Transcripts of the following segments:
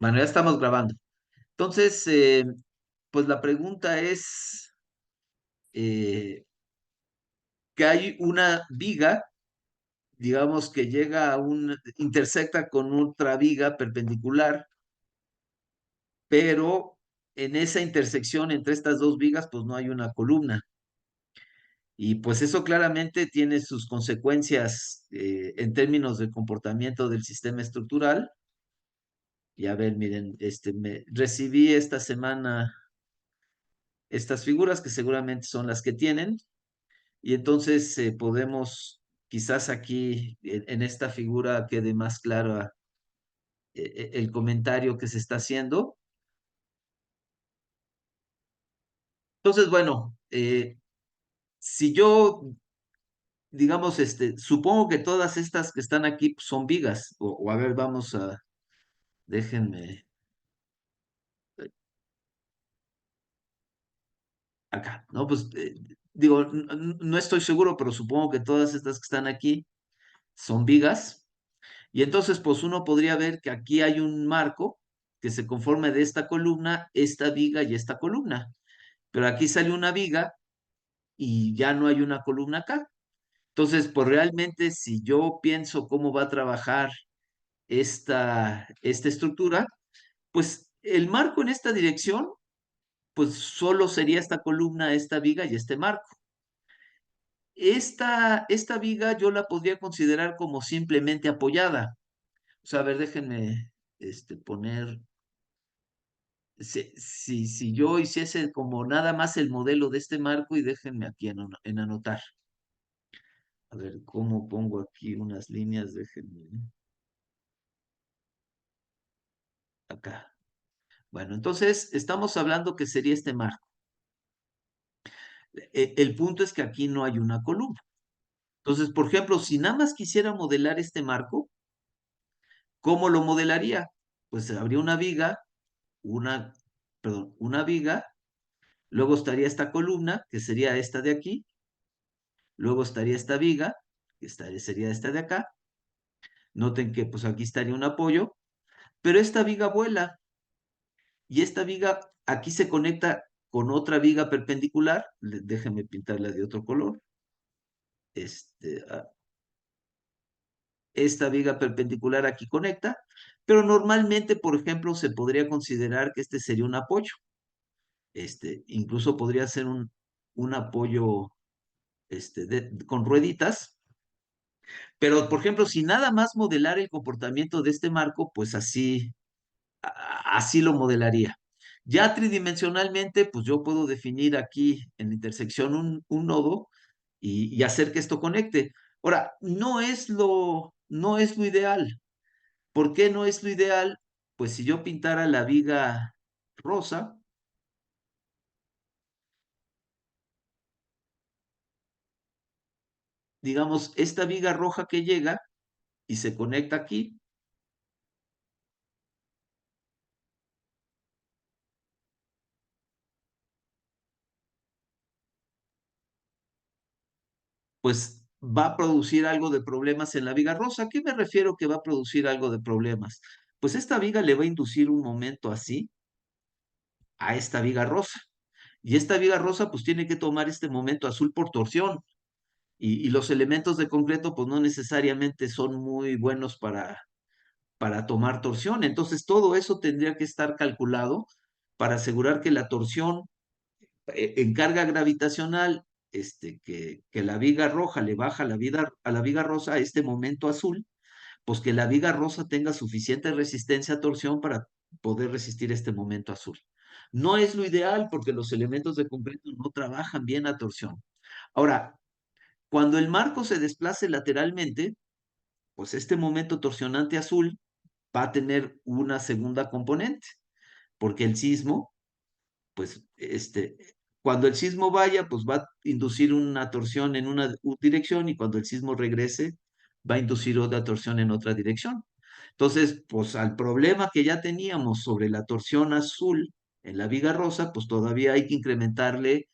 Bueno, ya estamos grabando. Entonces, pues la pregunta es eh, que hay una viga, digamos que llega a intersecta con otra viga perpendicular, pero en esa intersección entre estas dos vigas, pues no hay una columna. Y pues eso claramente tiene sus consecuencias en términos de comportamiento del sistema estructural. Y a ver, miren, recibí esta semana estas figuras que seguramente son las que tienen. Y entonces podemos, quizás aquí en esta figura quede más claro el comentario que se está haciendo. Entonces, bueno, si yo, digamos, supongo que todas estas que están aquí pues, son vigas, o a ver, vamos a, déjenme acá, ¿no? Pues digo, no estoy seguro, pero supongo que todas estas que están aquí son vigas. Y entonces, pues uno podría ver que aquí hay un marco que se conforma de esta columna, esta viga y esta columna. Pero aquí sale una viga y ya no hay una columna acá. Entonces, pues realmente si yo pienso cómo va a trabajar esta estructura, pues el marco en esta dirección, pues solo sería esta columna, esta viga y este marco. Esta viga yo la podría considerar como simplemente apoyada. O sea, a ver, déjenme poner si yo hiciese como nada más el modelo de este marco y déjenme aquí en anotar. A ver, ¿cómo pongo aquí unas líneas? Déjenme acá. Bueno, entonces estamos hablando que sería este marco. El punto es que aquí no hay una columna. Entonces, por ejemplo, si nada más quisiera modelar este marco, ¿cómo lo modelaría? Pues habría una viga, una, perdón, una viga, luego estaría esta columna, que sería esta de aquí, luego estaría esta viga, que sería esta de acá. Noten que pues aquí estaría un apoyo, pero esta viga vuela y esta viga aquí se conecta con otra viga perpendicular. Déjenme pintarla de otro color. Este, ah, esta viga perpendicular aquí conecta, pero normalmente, por ejemplo, se podría considerar que este sería un apoyo. Incluso podría ser un apoyo con rueditas. Pero, por ejemplo, si nada más modelar el comportamiento de este marco, pues así lo modelaría. Ya tridimensionalmente, pues yo puedo definir aquí en la intersección un nodo y hacer que esto conecte. Ahora, no es lo ideal. ¿Por qué no es lo ideal? Pues si yo pintara la viga rosa, digamos, esta viga roja que llega y se conecta aquí, pues va a producir algo de problemas en la viga rosa. ¿A qué me refiero que va a producir algo de problemas? Pues esta viga le va a inducir un momento así a esta viga rosa. Y esta viga rosa pues tiene que tomar este momento azul por torsión. Y los elementos de concreto pues no necesariamente son muy buenos para tomar torsión. Entonces todo eso tendría que estar calculado para asegurar que la torsión en carga gravitacional, que la viga roja le baja a la viga rosa a este momento azul, pues que la viga rosa tenga suficiente resistencia a torsión para poder resistir este momento azul. No es lo ideal porque los elementos de concreto no trabajan bien a torsión. Ahora, cuando el marco se desplace lateralmente, pues este momento torsionante azul va a tener una segunda componente, porque el sismo, pues, cuando el sismo vaya, pues va a inducir una torsión en una dirección y cuando el sismo regrese, va a inducir otra torsión en otra dirección. Entonces, pues al problema que ya teníamos sobre la torsión azul en la viga rosa, pues todavía hay que incrementarle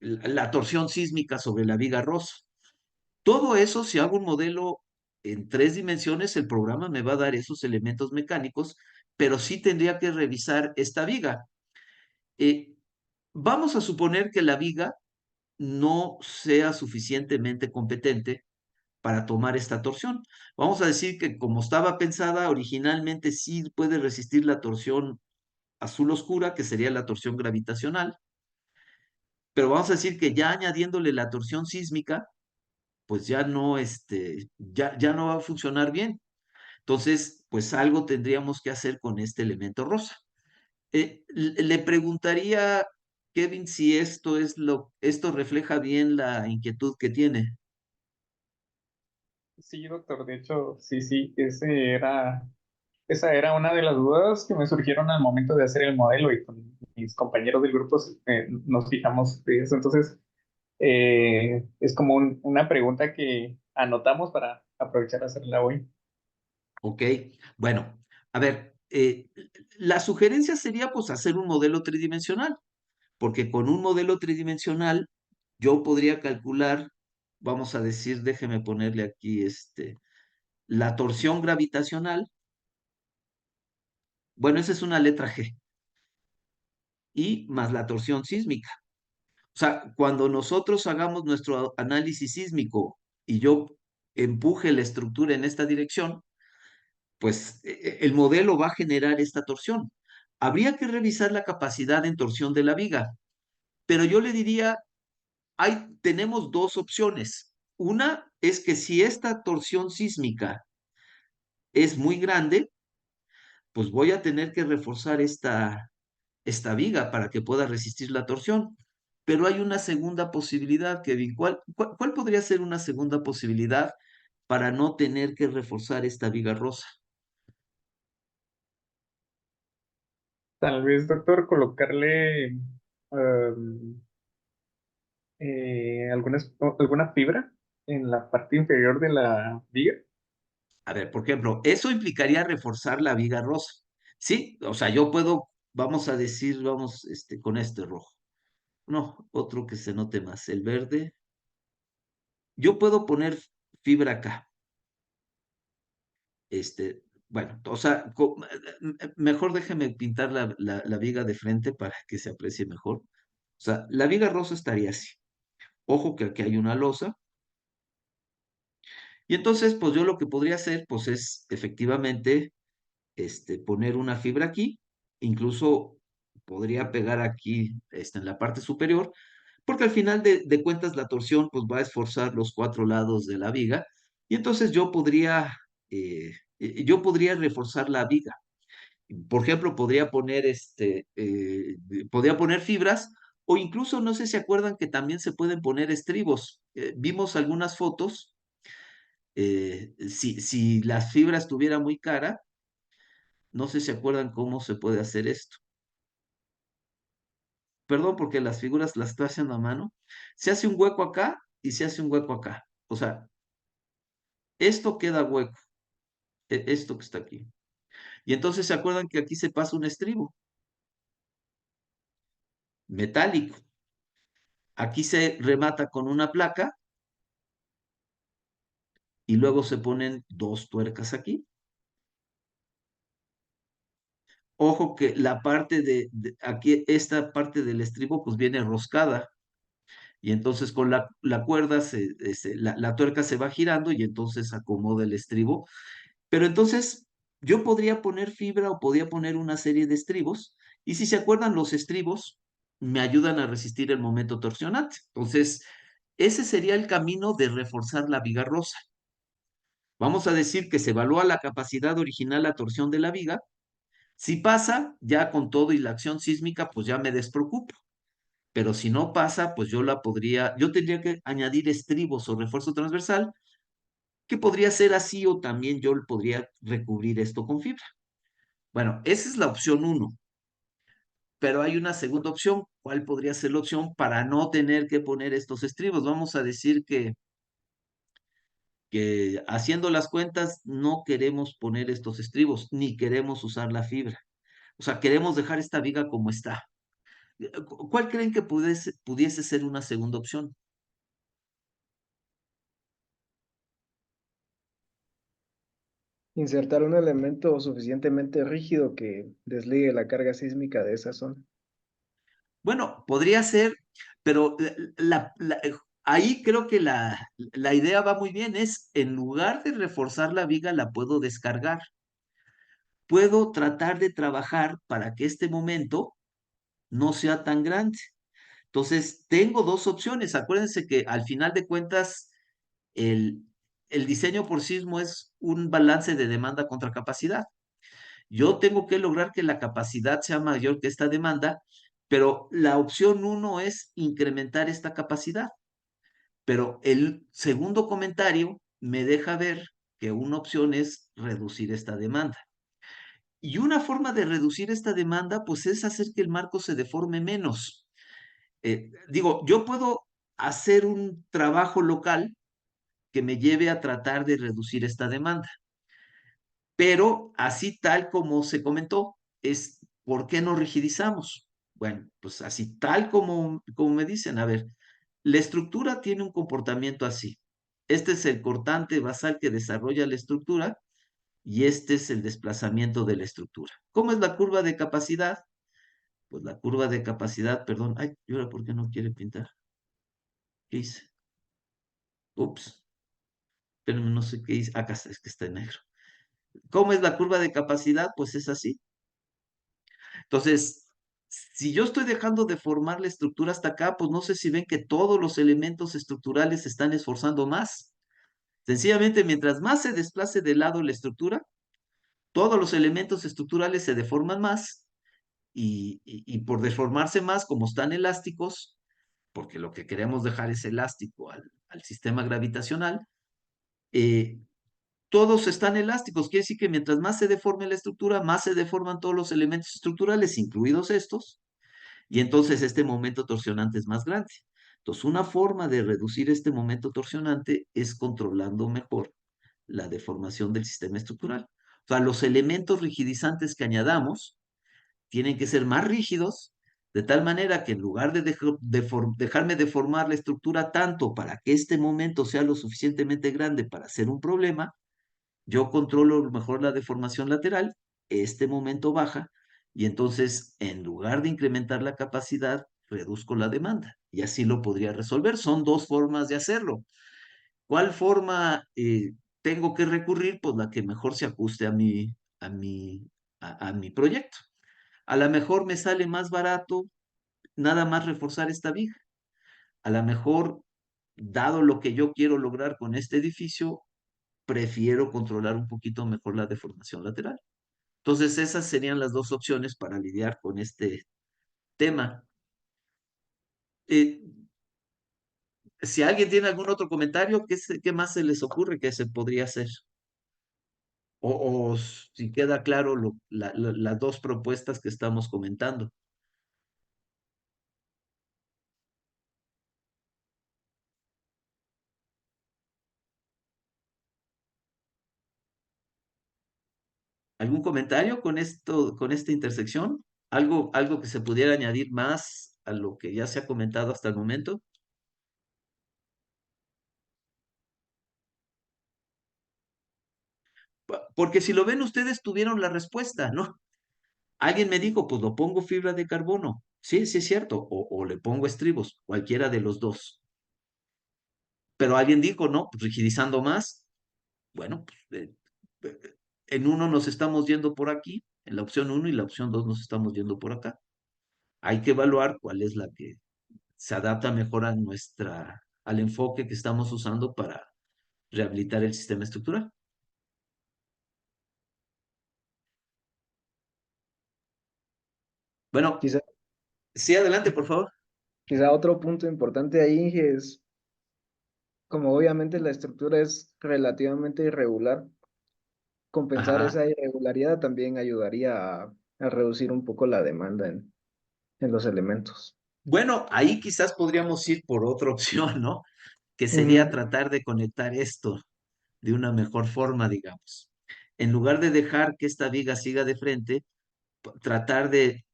la torsión sísmica sobre la viga rosa. Todo eso, si hago un modelo en 3 dimensiones el programa me va a dar esos elementos mecánicos, pero sí tendría que revisar esta viga. Eh, Vamos a suponer que la viga no sea suficientemente competente para tomar esta torsión. Vamos a decir que como estaba pensada originalmente, sí puede resistir la torsión azul oscura, que sería la torsión gravitacional, pero vamos a decir que ya añadiéndole la torsión sísmica, pues ya no, ya no va a funcionar bien. Entonces, pues algo tendríamos que hacer con este elemento rosa. Le preguntaría, Kevin, si esto refleja bien la inquietud que tiene. Sí, doctor, de hecho, sí, sí, esa era una de las dudas que me surgieron al momento de hacer el modelo y con mis compañeros del grupo nos fijamos de eso. Entonces, es como una pregunta que anotamos para aprovechar a hacerla hoy. Ok, bueno, a ver, la sugerencia sería pues hacer un modelo tridimensional, porque con un modelo tridimensional yo podría calcular, vamos a decir, déjeme ponerle aquí la torsión gravitacional, bueno, esa es una letra G, y más la torsión sísmica. O sea, cuando nosotros hagamos nuestro análisis sísmico y yo empuje la estructura en esta dirección, pues el modelo va a generar esta torsión. Habría que revisar la capacidad en torsión de la viga, pero yo le diría, tenemos dos opciones. Una es que si esta torsión sísmica es muy grande, pues voy a tener que reforzar esta viga para que pueda resistir la torsión. Pero hay una segunda posibilidad, Kevin. ¿Cuál podría ser una segunda posibilidad para no tener que reforzar esta viga rosa? Tal vez, doctor, colocarle alguna fibra en la parte inferior de la viga. A ver, por ejemplo, eso implicaría reforzar la viga rosa. Sí, o sea, yo puedo, vamos a decir, vamos, con este rojo. No, otro que se note más, el verde. Yo puedo poner fibra acá. Bueno, o sea, mejor déjeme pintar la viga de frente para que se aprecie mejor. O sea, la viga rosa estaría así. Ojo que aquí hay una losa. Y entonces, pues yo lo que podría hacer, pues es efectivamente poner una fibra aquí, incluso podría pegar aquí en la parte superior, porque al final de cuentas la torsión pues va a esforzar los 4 lados de la viga, y entonces yo podría reforzar la viga. Por ejemplo, podría poner fibras, o incluso no sé si acuerdan que también se pueden poner estribos. Vimos algunas fotos, si la fibra estuviera muy cara, no sé si acuerdan cómo se puede hacer esto. Perdón, porque las figuras las estoy haciendo a mano. Se hace un hueco acá y se hace un hueco acá. O sea, esto queda hueco, esto que está aquí. Y entonces se acuerdan que aquí se pasa un estribo metálico. Aquí se remata con una placa y luego se ponen 2 tuercas aquí. Ojo que la parte aquí, esta parte del estribo, pues viene roscada. Y entonces con la cuerda, la tuerca se va girando y entonces acomoda el estribo. Pero entonces yo podría poner fibra o podría poner una serie de estribos. Y si se acuerdan, los estribos me ayudan a resistir el momento torsionante. Entonces, ese sería el camino de reforzar la viga rosa. Vamos a decir que se evalúa la capacidad original, la torsión de la viga. Si pasa, ya con todo y la acción sísmica, pues ya me despreocupo. Pero si no pasa, pues yo tendría que añadir estribos o refuerzo transversal, que podría ser así o también yo podría recubrir esto con fibra. Bueno, esa es la opción uno, pero hay una segunda opción. ¿Cuál podría ser la opción para no tener que poner estos estribos? Vamos a decir que haciendo las cuentas no queremos poner estos estribos, ni queremos usar la fibra. O sea, queremos dejar esta viga como está. ¿Cuál creen que pudiese ser una segunda opción? Insertar un elemento suficientemente rígido que desligue la carga sísmica de esa zona. Bueno, podría ser, pero ahí creo que la idea va muy bien, es en lugar de reforzar la viga, la puedo descargar. Puedo tratar de trabajar para que este momento no sea tan grande. Entonces, tengo dos opciones. Acuérdense que al final de cuentas, el, el diseño por sismo es un balance de demanda contra capacidad. Yo tengo que lograr que la capacidad sea mayor que esta demanda, pero la opción uno es incrementar esta capacidad. Pero el segundo comentario me deja ver que una opción es reducir esta demanda. Y una forma de reducir esta demanda, pues es hacer que el marco se deforme menos. Digo, yo puedo hacer un trabajo local que me lleve a tratar de reducir esta demanda. Pero así tal como se comentó, es ¿por qué no rigidizamos? Bueno, pues así tal como me dicen, a ver, la estructura tiene un comportamiento así. Este es el cortante basal que desarrolla la estructura y este es el desplazamiento de la estructura. ¿Cómo es la curva de capacidad? Pues la curva de capacidad, perdón, ay, ¿y ahora por qué no quiere pintar? ¿Qué hice? Ups, pero no sé qué hice. Acá está, es que está en negro. ¿Cómo es la curva de capacidad? Pues es así. Entonces, si yo estoy dejando de formar la estructura hasta acá, pues no sé si ven que todos los elementos estructurales se están esforzando más. Sencillamente, mientras más se desplace de lado la estructura, todos los elementos estructurales se deforman más y por deformarse más, como están elásticos, porque lo que queremos dejar es elástico al sistema gravitacional, eh, todos están elásticos. Quiere decir que mientras más se deforme la estructura, más se deforman todos los elementos estructurales, incluidos estos, y entonces este momento torsionante es más grande. Entonces, una forma de reducir este momento torsionante es controlando mejor la deformación del sistema estructural. O sea, los elementos rigidizantes que añadamos tienen que ser más rígidos, de tal manera que en lugar de dejarme deformar la estructura tanto para que este momento sea lo suficientemente grande para ser un problema, yo controlo mejor la deformación lateral, este momento baja, y entonces en lugar de incrementar la capacidad, reduzco la demanda. Y así lo podría resolver. Son dos formas de hacerlo. ¿Cuál forma tengo que recurrir? Pues la que mejor se ajuste a mi proyecto. A lo mejor me sale más barato nada más reforzar esta viga. A lo mejor, dado lo que yo quiero lograr con este edificio, prefiero controlar un poquito mejor la deformación lateral. Entonces, esas serían las dos opciones para lidiar con este tema. Eh, si alguien tiene algún otro comentario, ¿qué más se les ocurre que se podría hacer? O si queda claro las dos propuestas que estamos comentando. ¿Algún comentario con esto, con esta intersección? ¿Algo que se pudiera añadir más a lo que ya se ha comentado hasta el momento? Porque si lo ven ustedes tuvieron la respuesta, ¿no? Alguien me dijo, pues lo pongo fibra de carbono. Sí, sí es cierto. O le pongo estribos, cualquiera de los dos. Pero alguien dijo, no, pues rigidizando más. Bueno, pues, en uno nos estamos yendo por aquí, en la opción uno y la opción 2 nos estamos yendo por acá. Hay que evaluar cuál es la que se adapta mejor a al enfoque que estamos usando para rehabilitar el sistema estructural. Bueno, Quizá, sí, adelante, por favor. quizá otro punto importante ahí es, como obviamente la estructura es relativamente irregular, compensar Ajá. esa irregularidad también ayudaría a reducir un poco la demanda en los elementos. Bueno, ahí quizás podríamos ir por otra opción, ¿no? Que sería Ujú. tratar de conectar esto de una mejor forma, digamos. En lugar de dejar que esta viga siga de frente, tratar de,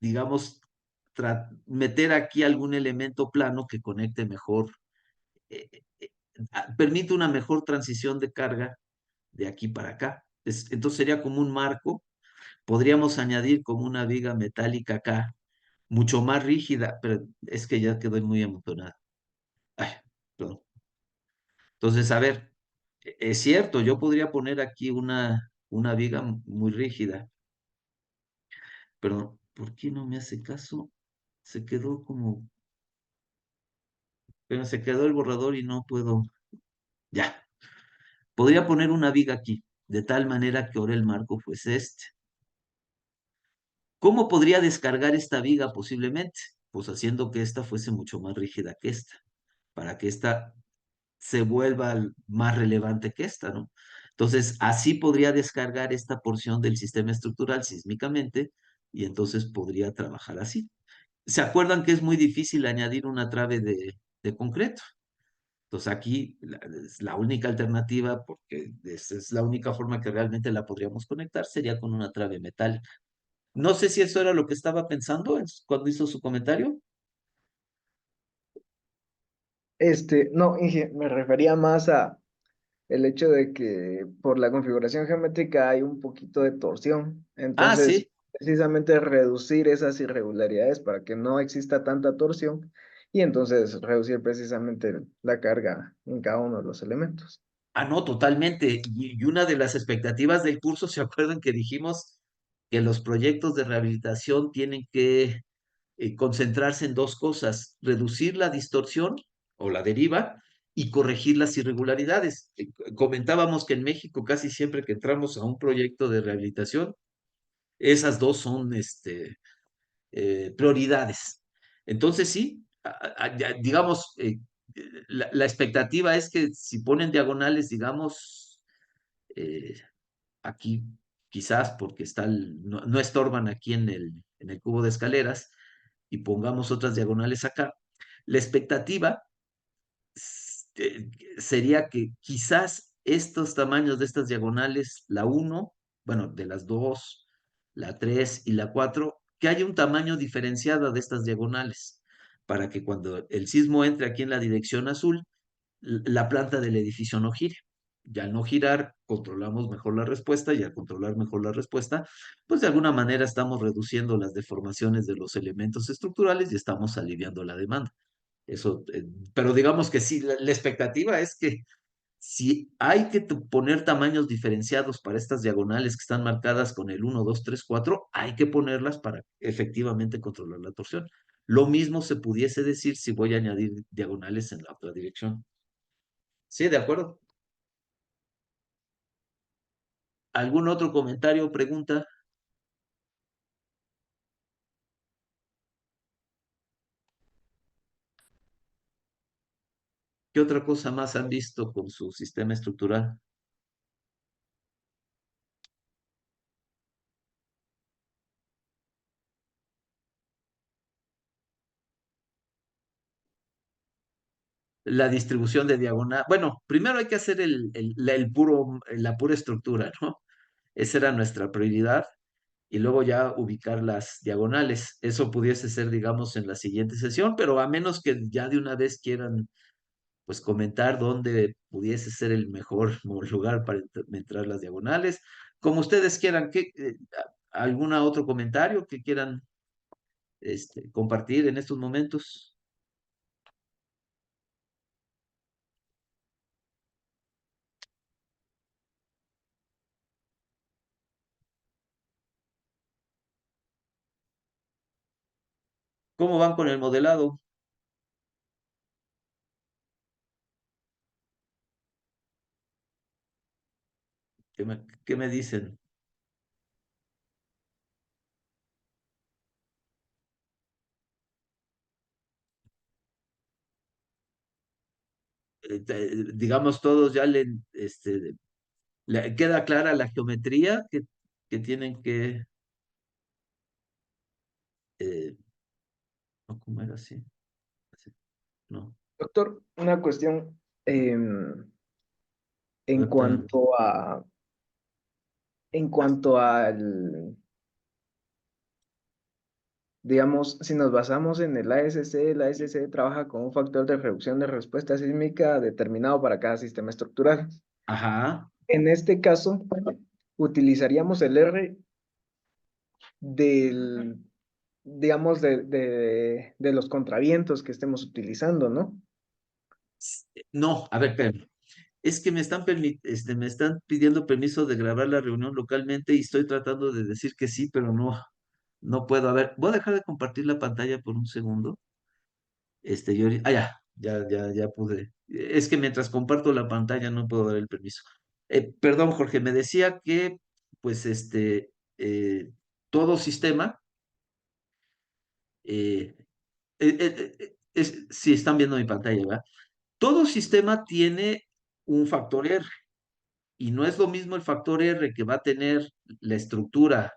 digamos, meter aquí algún elemento plano que conecte mejor, eh, permite una mejor transición de carga de aquí para acá. Entonces sería como un marco. Podríamos añadir como una viga metálica acá, mucho más rígida, pero es que ya quedó muy emocionada. Ay, perdón. Entonces, a ver, es cierto, yo podría poner aquí una viga muy rígida, pero ¿por qué no me hace caso? Se quedó como, pero se quedó el borrador y no puedo. Ya, podría poner una viga aquí, de tal manera que ahora el marco fuese este. ¿Cómo podría descargar esta viga posiblemente? Pues haciendo que esta fuese mucho más rígida que esta, para que esta se vuelva más relevante que esta, ¿no? Entonces, así podría descargar esta porción del sistema estructural sísmicamente y entonces podría trabajar así. ¿Se acuerdan que es muy difícil añadir una trave de concreto? Entonces aquí es la única alternativa, porque esa es la única forma que realmente la podríamos conectar, sería con una trave metálica. No sé si eso era lo que estaba pensando cuando hizo su comentario. No, Inge, me refería más a el hecho de que por la configuración geométrica hay un poquito de torsión. Ah, Entonces, sí. precisamente reducir esas irregularidades para que no exista tanta torsión y entonces reducir precisamente la carga en cada uno de los elementos. Ah, no, totalmente. Y una de las expectativas del curso, ¿se acuerdan que dijimos que los proyectos de rehabilitación tienen que concentrarse en dos cosas: reducir la distorsión o la deriva y corregir las irregularidades? Comentábamos que en México casi siempre que entramos a un proyecto de rehabilitación, esas dos son prioridades. Entonces, sí, digamos, la expectativa es que si ponen diagonales, digamos, eh, aquí quizás porque no estorban aquí en el cubo de escaleras y pongamos otras diagonales acá, la expectativa este, sería que quizás estos tamaños de estas diagonales, la uno, bueno, de las 2, la 3 y la 4, que haya un tamaño diferenciado de estas diagonales, para que cuando el sismo entre aquí en la dirección azul, la planta del edificio no gire. Y al no girar, controlamos mejor la respuesta, y al controlar mejor la respuesta, pues de alguna manera estamos reduciendo las deformaciones de los elementos estructurales y estamos aliviando la demanda. Eso, pero digamos que sí, la expectativa es que si hay que poner tamaños diferenciados para estas diagonales que están marcadas con el 1, 2, 3, 4, hay que ponerlas para efectivamente controlar la torsión. Lo mismo se pudiese decir si voy a añadir diagonales en la otra dirección. Sí, de acuerdo. ¿Algún otro comentario o pregunta? ¿Qué otra cosa más han visto con su sistema estructural? La distribución de diagonal. Bueno, primero hay que hacer la pura estructura, ¿no? Esa era nuestra prioridad. Y luego ya ubicar las diagonales. Eso pudiese ser, digamos, en la siguiente sesión, pero a menos que ya de una vez quieran, pues, comentar dónde pudiese ser el mejor lugar para entrar las diagonales. Como ustedes quieran, ¿algún otro comentario que quieran compartir en estos momentos? ¿Cómo van con el modelado? ¿Qué me dicen? Digamos, todos ya le queda clara la geometría que tienen que... eh, no, ¿cómo era así? No, Doctor, una cuestión en no tan... cuanto al, digamos, si nos basamos en el ASC trabaja con un factor de reducción de respuesta sísmica determinado para cada sistema estructural. Ajá, En este caso, utilizaríamos el R del, digamos, de los contravientos que estemos utilizando, ¿no? No, a ver, espérame. Es que me están pidiendo permiso de grabar la reunión localmente y estoy tratando de decir que sí, pero no puedo. A ver, voy a dejar de compartir la pantalla por un segundo. Ya pude. Es que mientras comparto la pantalla no puedo dar el permiso. Perdón, Jorge, me decía que, pues, todo sistema, eh, si están viendo mi pantalla, ¿verdad? Todo sistema tiene un factor R y no es lo mismo el factor R que va a tener la estructura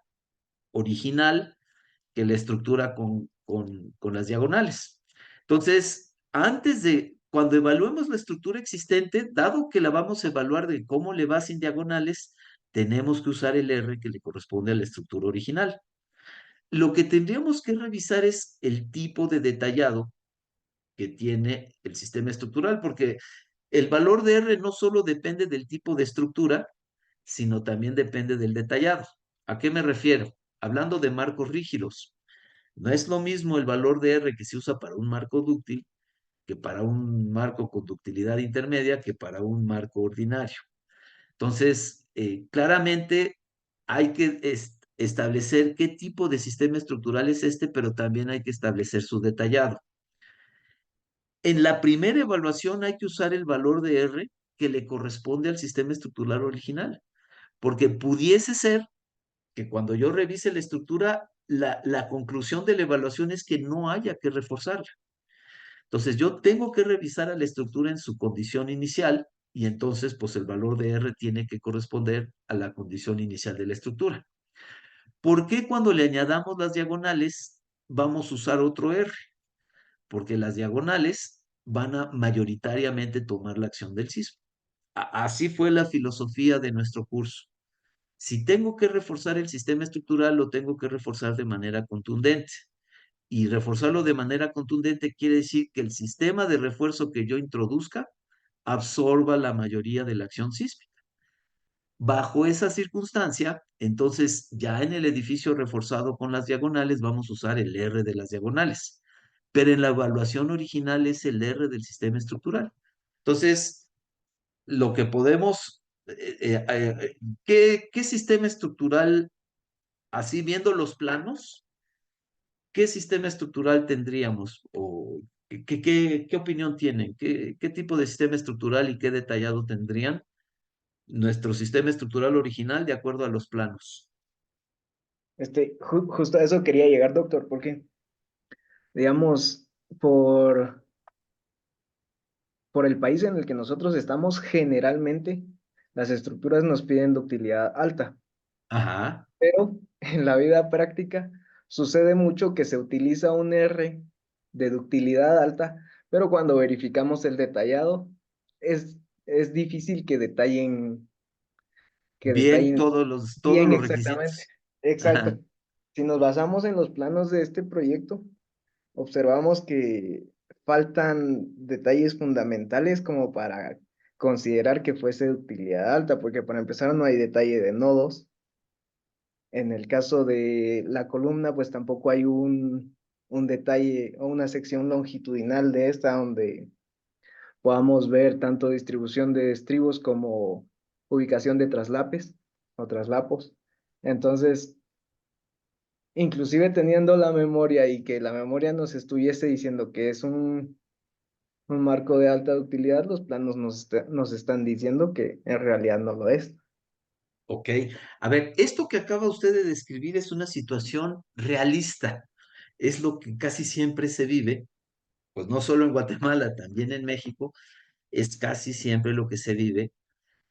original que la estructura con las diagonales. Entonces, cuando evaluemos la estructura existente, dado que la vamos a evaluar de cómo le va sin diagonales, tenemos que usar el R que le corresponde a la estructura original. Lo que tendríamos que revisar es el tipo de detallado que tiene el sistema estructural, porque el valor de R no solo depende del tipo de estructura, sino también depende del detallado. ¿A qué me refiero? Hablando de marcos rígidos, no es lo mismo el valor de R que se usa para un marco dúctil que para un marco con ductilidad intermedia que para un marco ordinario. Entonces, claramente hay que establecer qué tipo de sistema estructural es este, pero también hay que establecer su detallado. En la primera evaluación hay que usar el valor de R que le corresponde al sistema estructural original, porque pudiese ser que cuando yo revise la estructura, la conclusión de la evaluación es que no haya que reforzarla. Entonces yo tengo que revisar a la estructura en su condición inicial y entonces pues el valor de R tiene que corresponder a la condición inicial de la estructura. ¿Por qué cuando le añadamos las diagonales vamos a usar otro R? Porque las diagonales van a mayoritariamente tomar la acción del sismo. Así fue la filosofía de nuestro curso. Si tengo que reforzar el sistema estructural, lo tengo que reforzar de manera contundente. Y reforzarlo de manera contundente quiere decir que el sistema de refuerzo que yo introduzca absorba la mayoría de la acción sísmica. Bajo esa circunstancia, entonces ya en el edificio reforzado con las diagonales vamos a usar el R de las diagonales, pero en la evaluación original es el R del sistema estructural. Entonces, lo que podemos, ¿qué sistema estructural, así viendo los planos, qué sistema estructural tendríamos? ¿O qué opinión tienen? ¿Qué tipo de sistema estructural y qué detallado tendrían nuestro sistema estructural original de acuerdo a los planos? Justo a eso quería llegar, doctor, porque, digamos, por, por el país en el que nosotros estamos, generalmente las estructuras nos piden ductilidad alta, Ajá. pero en la vida práctica sucede mucho que se utiliza un R de ductilidad alta, pero cuando verificamos el detallado, es difícil que Bien, detallen todos bien los exactamente. requisitos. Exacto. Ajá. Si nos basamos en los planos de este proyecto, observamos que faltan detalles fundamentales como para considerar que fuese de utilidad alta, porque para empezar no hay detalle de nodos. En el caso de la columna, pues tampoco hay un detalle o una sección longitudinal de esta donde podamos ver tanto distribución de estribos como ubicación de traslapes o traslapos. Entonces, inclusive teniendo la memoria y que la memoria nos estuviese diciendo que es un marco de alta utilidad, los planos nos están diciendo que en realidad no lo es. Ok. A ver, esto que acaba usted de describir es una situación realista. Es lo que casi siempre se vive, pues no solo en Guatemala, también en México, es casi siempre lo que se vive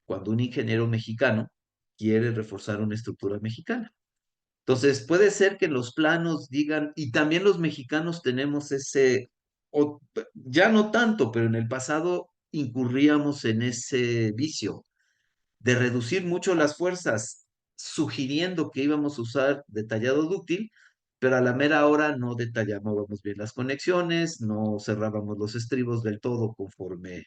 cuando un ingeniero mexicano quiere reforzar una estructura mexicana. Entonces, puede ser que en los planos digan, y también los mexicanos tenemos ya no tanto, pero en el pasado incurríamos en ese vicio de reducir mucho las fuerzas, sugiriendo que íbamos a usar detallado dúctil, pero a la mera hora no detallábamos bien las conexiones, no cerrábamos los estribos del todo conforme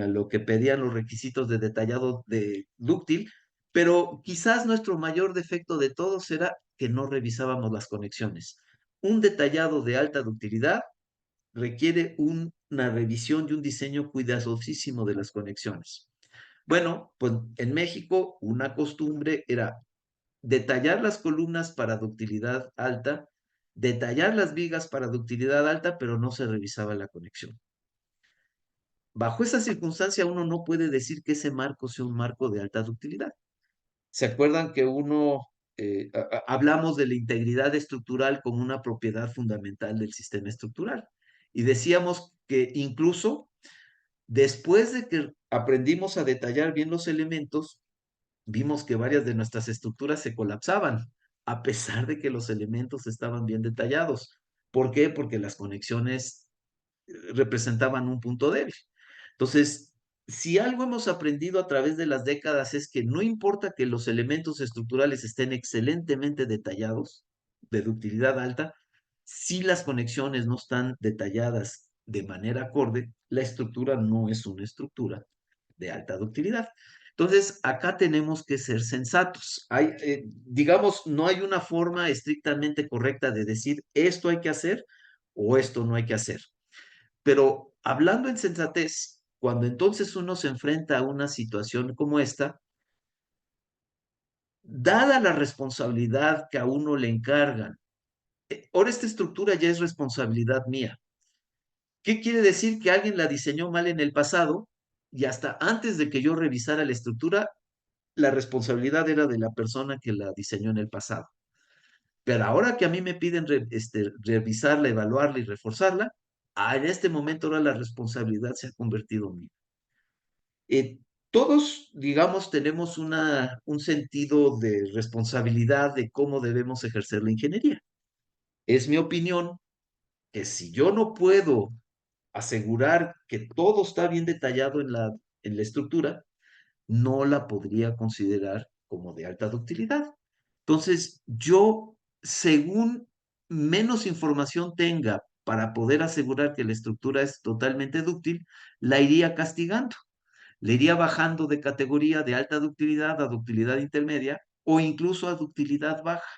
a lo que pedían los requisitos de detallado de dúctil, Pero quizás nuestro mayor defecto de todos era que no revisábamos las conexiones. Un detallado de alta ductilidad requiere una revisión y un diseño cuidadosísimo de las conexiones. Bueno, pues en México una costumbre era detallar las columnas para ductilidad alta, detallar las vigas para ductilidad alta, pero no se revisaba la conexión. Bajo esa circunstancia uno no puede decir que ese marco sea un marco de alta ductilidad. ¿Se acuerdan que hablamos de la integridad estructural como una propiedad fundamental del sistema estructural? Y decíamos que incluso después de que aprendimos a detallar bien los elementos, vimos que varias de nuestras estructuras se colapsaban, a pesar de que los elementos estaban bien detallados. ¿Por qué? Porque las conexiones representaban un punto débil. Entonces, si algo hemos aprendido a través de las décadas es que no importa que los elementos estructurales estén excelentemente detallados, de ductilidad alta, si las conexiones no están detalladas de manera acorde, la estructura no es una estructura de alta ductilidad. Entonces, acá tenemos que ser sensatos. Digamos, no hay una forma estrictamente correcta de decir esto hay que hacer o esto no hay que hacer. Pero hablando en sensatez, cuando entonces uno se enfrenta a una situación como esta, dada la responsabilidad que a uno le encargan, ahora esta estructura ya es responsabilidad mía. ¿Qué quiere decir? Que alguien la diseñó mal en el pasado y hasta antes de que yo revisara la estructura, la responsabilidad era de la persona que la diseñó en el pasado. Pero ahora que a mí me piden revisarla, evaluarla y reforzarla, en este momento ahora la responsabilidad se ha convertido en mía. Eh, todos, digamos, tenemos un sentido de responsabilidad de cómo debemos ejercer la ingeniería. Es mi opinión que si yo no puedo asegurar que todo está bien detallado en la estructura, no la podría considerar como de alta ductilidad. Entonces, yo, según menos información tenga para poder asegurar que la estructura es totalmente dúctil, la iría castigando. Le iría bajando de categoría de alta ductilidad a ductilidad intermedia o incluso a ductilidad baja,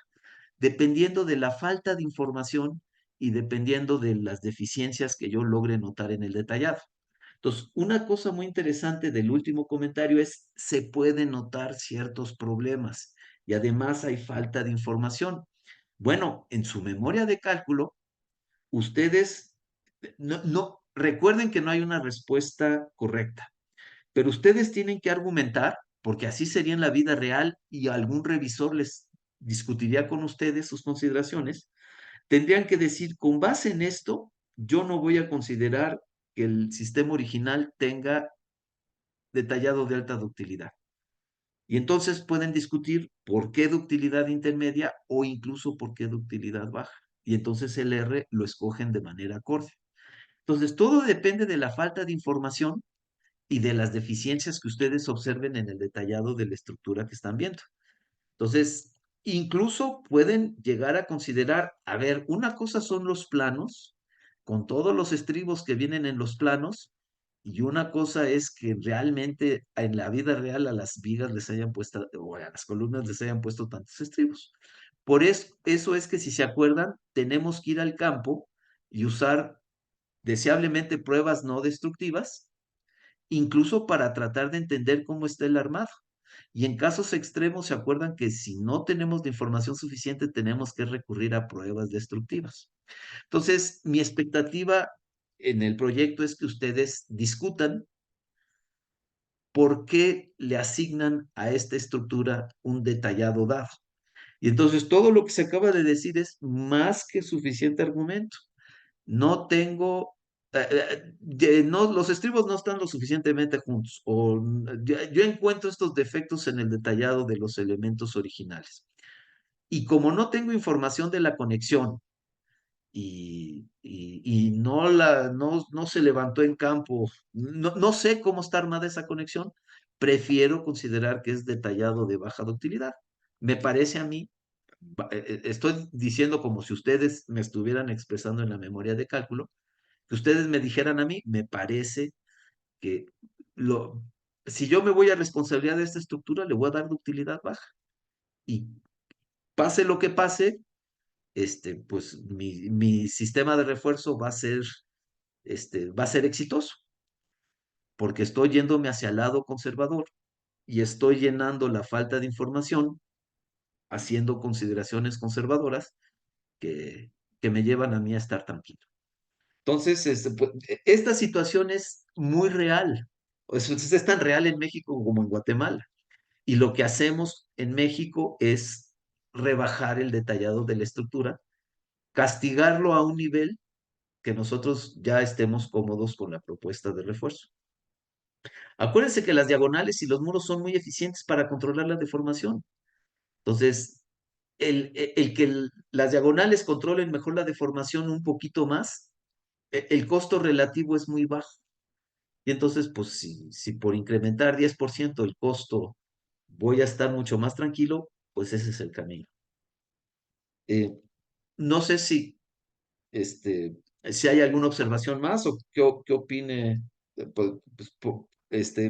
dependiendo de la falta de información y dependiendo de las deficiencias que yo logre notar en el detallado. Entonces, una cosa muy interesante del último comentario es, se pueden notar ciertos problemas y además hay falta de información. Bueno, en su memoria de cálculo, ustedes recuerden que no hay una respuesta correcta, pero ustedes tienen que argumentar, porque así sería en la vida real y algún revisor les discutiría con ustedes sus consideraciones, tendrían que decir, con base en esto, yo no voy a considerar que el sistema original tenga detallado de alta ductilidad. Y entonces pueden discutir por qué ductilidad intermedia o incluso por qué ductilidad baja. Y entonces el R lo escogen de manera acorde. Entonces, todo depende de la falta de información y de las deficiencias que ustedes observen en el detallado de la estructura que están viendo. Entonces, incluso pueden llegar a considerar, a ver, una cosa son los planos, con todos los estribos que vienen en los planos, y una cosa es que realmente en la vida real a las vigas les hayan puesto, o a las columnas les hayan puesto tantos estribos. Por eso es que si se acuerdan, tenemos que ir al campo y usar deseablemente pruebas no destructivas, incluso para tratar de entender cómo está el armado. Y en casos extremos, se acuerdan que si no tenemos la información suficiente, tenemos que recurrir a pruebas destructivas. Entonces, mi expectativa en el proyecto es que ustedes discutan por qué le asignan a esta estructura un detallado dado. Y entonces todo lo que se acaba de decir es más que suficiente argumento. No tengo, no, los estribos no están lo suficientemente juntos, o yo encuentro estos defectos en el detallado de los elementos originales. Y como no tengo información de la conexión y no se levantó en campo, no sé cómo está armada esa conexión, prefiero considerar que es detallado de baja ductilidad. Me parece a mí, estoy diciendo como si ustedes me estuvieran expresando en la memoria de cálculo, que ustedes me dijeran a mí, me parece que si yo me voy a responsabilidad de esta estructura, le voy a dar ductilidad baja. Y pase lo que pase, pues mi sistema de refuerzo va a ser exitoso, porque estoy yéndome hacia el lado conservador y estoy llenando la falta de información, haciendo consideraciones conservadoras que, que me llevan a mí a estar tranquilo. Entonces, pues, esta situación es muy real. Es tan real en México como en Guatemala. Y lo que hacemos en México es rebajar el detallado de la estructura, castigarlo a un nivel que nosotros ya estemos cómodos con la propuesta de refuerzo. Acuérdense que las diagonales y los muros son muy eficientes para controlar la deformación. Entonces, el que las diagonales controlen mejor la deformación un poquito más, el costo relativo es muy bajo. Y entonces, pues si por incrementar 10% el costo voy a estar mucho más tranquilo, pues ese es el camino. Eh, no sé si hay alguna observación más o qué opine,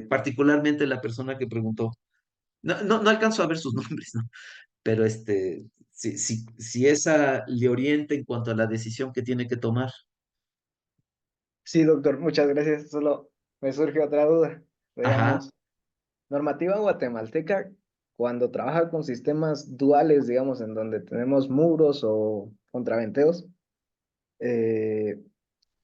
particularmente la persona que preguntó. No alcanzo a ver sus nombres, ¿no? Pero si esa le orienta en cuanto a la decisión que tiene que tomar. Sí, doctor, muchas gracias. Solo me surge otra duda. Ajá, Digamos, normativa guatemalteca, cuando trabaja con sistemas duales, digamos, en donde tenemos muros o contraventeos, eh,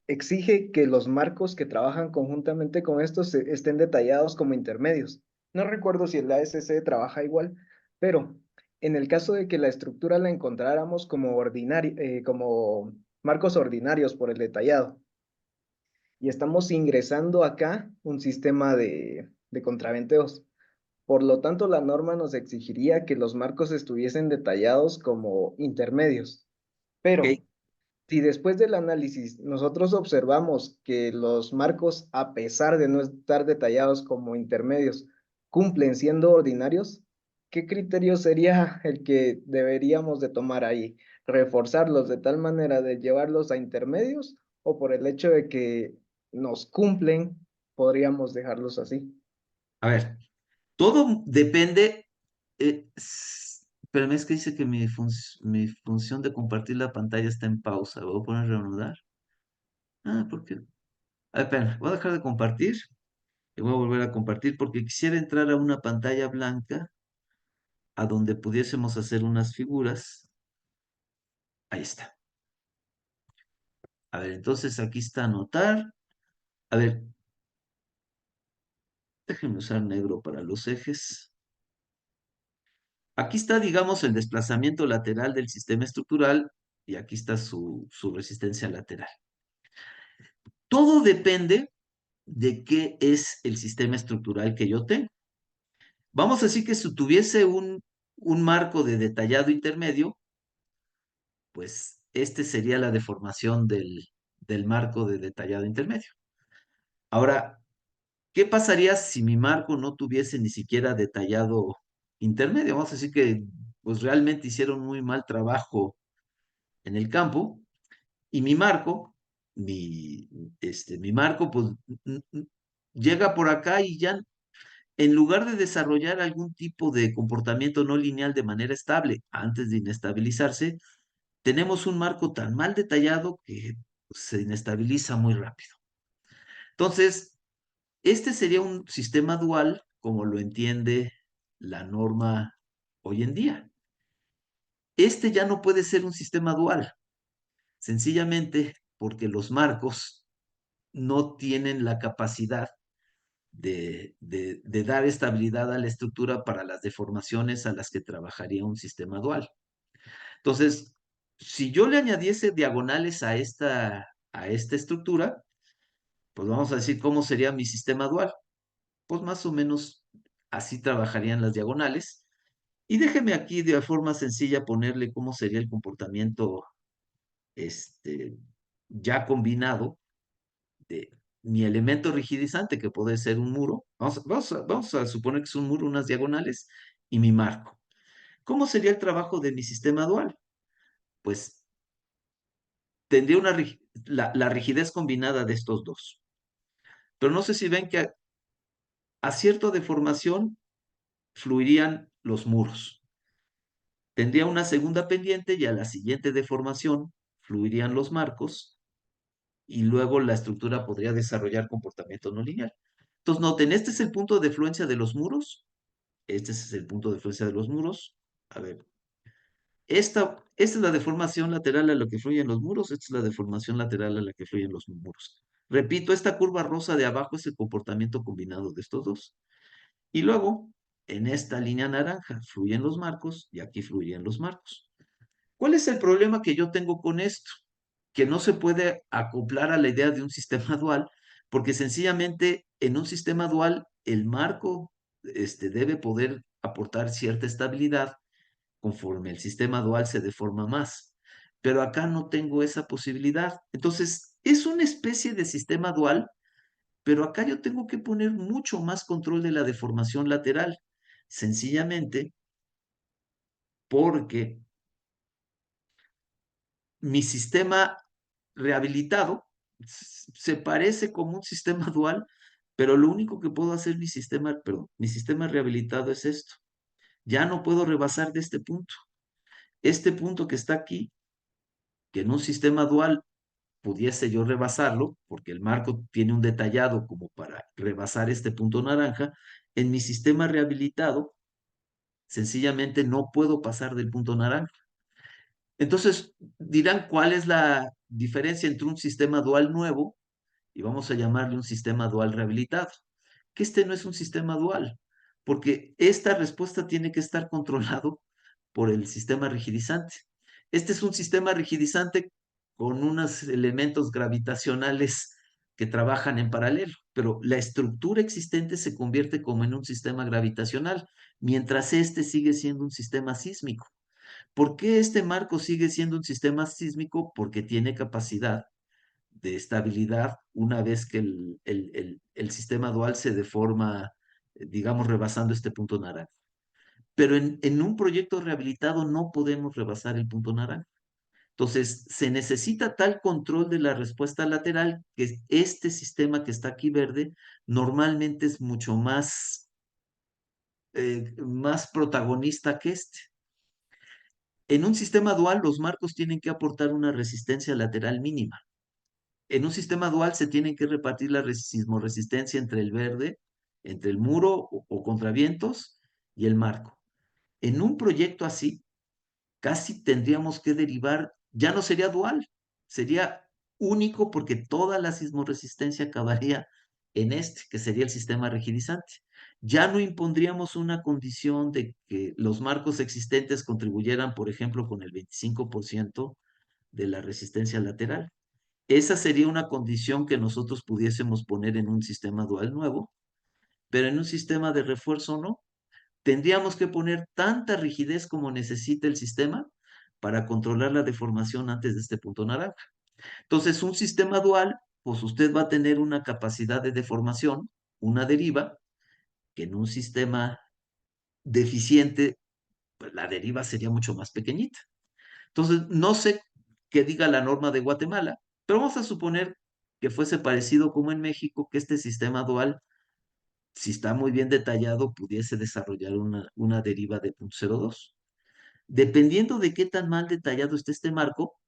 exige que los marcos que trabajan conjuntamente con estos estén detallados como intermedios. No recuerdo si el ASC trabaja igual, pero en el caso de que la estructura la encontráramos como como marcos ordinarios por el detallado, y estamos ingresando acá un sistema de contraventeos. Por lo tanto, la norma nos exigiría que los marcos estuviesen detallados como intermedios. ok. Pero si después del análisis nosotros observamos que los marcos, a pesar de no estar detallados como intermedios, cumplen siendo ordinarios, ¿qué criterio sería el que deberíamos de tomar ahí? ¿Reforzarlos de tal manera de llevarlos a intermedios o por el hecho de que nos cumplen, podríamos dejarlos así? A ver, todo depende. Pero es que dice que mi función de compartir la pantalla está en pausa. ¿Voy a poner a reanudar? Ah, ¿por qué? A ver, espera, voy a dejar de compartir y voy a volver a compartir porque quisiera entrar a una pantalla blanca a donde pudiésemos hacer unas figuras. Ahí está. A ver, entonces aquí está anotar. A ver, déjenme usar negro para los ejes. Aquí está, digamos, el desplazamiento lateral del sistema estructural y aquí está su resistencia lateral. Todo depende de qué es el sistema estructural que yo tengo. Vamos a decir que si tuviese un marco de detallado intermedio, pues este sería la deformación del marco de detallado intermedio. Ahora, ¿qué pasaría si mi marco no tuviese ni siquiera detallado intermedio? Vamos a decir que pues realmente hicieron muy mal trabajo en el campo y mi, mi marco, pues llega por acá y ya en lugar de desarrollar algún tipo de comportamiento no lineal de manera estable antes de inestabilizarse, tenemos un marco tan mal detallado que se inestabiliza muy rápido. Entonces, este sería un sistema dual como lo entiende la norma hoy en día. Este ya no puede ser un sistema dual, sencillamente porque los marcos no tienen la capacidad de dar estabilidad a la estructura para las deformaciones a las que trabajaría un sistema dual. Entonces, si yo le añadiese diagonales a esta estructura, pues vamos a decir cómo sería mi sistema dual. Pues más o menos así trabajarían las diagonales. Y déjeme aquí de forma sencilla ponerle cómo sería el comportamiento este, ya combinado de mi elemento rigidizante, que puede ser un muro. Vamos a suponer que es un muro, unas diagonales, y mi marco. ¿Cómo sería el trabajo de mi sistema dual? Pues tendría la rigidez combinada de estos dos. Pero no sé si ven que A cierta deformación fluirían los muros. Tendría una segunda pendiente y a la siguiente deformación fluirían los marcos y luego la estructura podría desarrollar comportamiento no lineal. Entonces, noten, este es el punto de fluencia de los muros. Este es el punto de fluencia de los muros. A ver, esta es la deformación lateral a la que fluyen los muros. Esta es la deformación lateral a la que fluyen los muros. Repito, esta curva rosa de abajo es el comportamiento combinado de estos dos. Y luego, en esta línea naranja, fluyen los marcos y aquí fluyen los marcos. ¿Cuál es el problema que yo tengo con esto? Que no se puede acoplar a la idea de un sistema dual, porque sencillamente en un sistema dual el marco debe poder aportar cierta estabilidad conforme el sistema dual se deforma más. Pero acá no tengo esa posibilidad. Entonces, es una especie de sistema dual, pero acá yo tengo que poner mucho más control de la deformación lateral, sencillamente porque mi sistema rehabilitado se parece como un sistema dual, pero lo único que puedo hacer mi sistema rehabilitado es esto. Ya no puedo rebasar de este punto. Este punto que está aquí, que en un sistema dual pudiese yo rebasarlo, porque el marco tiene un detallado como para rebasar este punto naranja, en mi sistema rehabilitado, sencillamente no puedo pasar del punto naranja. Entonces, dirán cuál es la diferencia entre un sistema dual nuevo y vamos a llamarle un sistema dual rehabilitado. Que este no es un sistema dual, porque esta respuesta tiene que estar controlado por el sistema rigidizante. Este es un sistema rigidizante con unos elementos gravitacionales que trabajan en paralelo, pero la estructura existente se convierte como en un sistema gravitacional, mientras este sigue siendo un sistema sísmico. ¿Por qué este marco sigue siendo un sistema sísmico? Porque tiene capacidad de estabilidad una vez que el sistema dual se deforma, digamos, rebasando este punto naranja. Pero en un proyecto rehabilitado no podemos rebasar el punto naranja. Entonces, se necesita tal control de la respuesta lateral que este sistema que está aquí verde normalmente es mucho más protagonista que este. En un sistema dual, los marcos tienen que aportar una resistencia lateral mínima. En un sistema dual se tienen que repartir la sismoresistencia entre el verde, entre el muro o contravientos y el marco. En un proyecto así, casi tendríamos que derivar, ya no sería dual, sería único porque toda la sismoresistencia acabaría en este, que sería el sistema rigidizante. Ya no impondríamos una condición de que los marcos existentes contribuyeran, por ejemplo, con el 25% de la resistencia lateral. Esa sería una condición que nosotros pudiésemos poner en un sistema dual nuevo, pero en un sistema de refuerzo no. Tendríamos que poner tanta rigidez como necesita el sistema para controlar la deformación antes de este punto naranja. Entonces, un sistema dual, pues usted va a tener una capacidad de deformación, una deriva, que en un sistema deficiente, pues la deriva sería mucho más pequeñita. Entonces, no sé qué diga la norma de Guatemala, pero vamos a suponer que fuese parecido como en México, que este sistema dual, si está muy bien detallado, pudiese desarrollar una deriva de 0.02. Dependiendo de qué tan mal detallado esté este marco,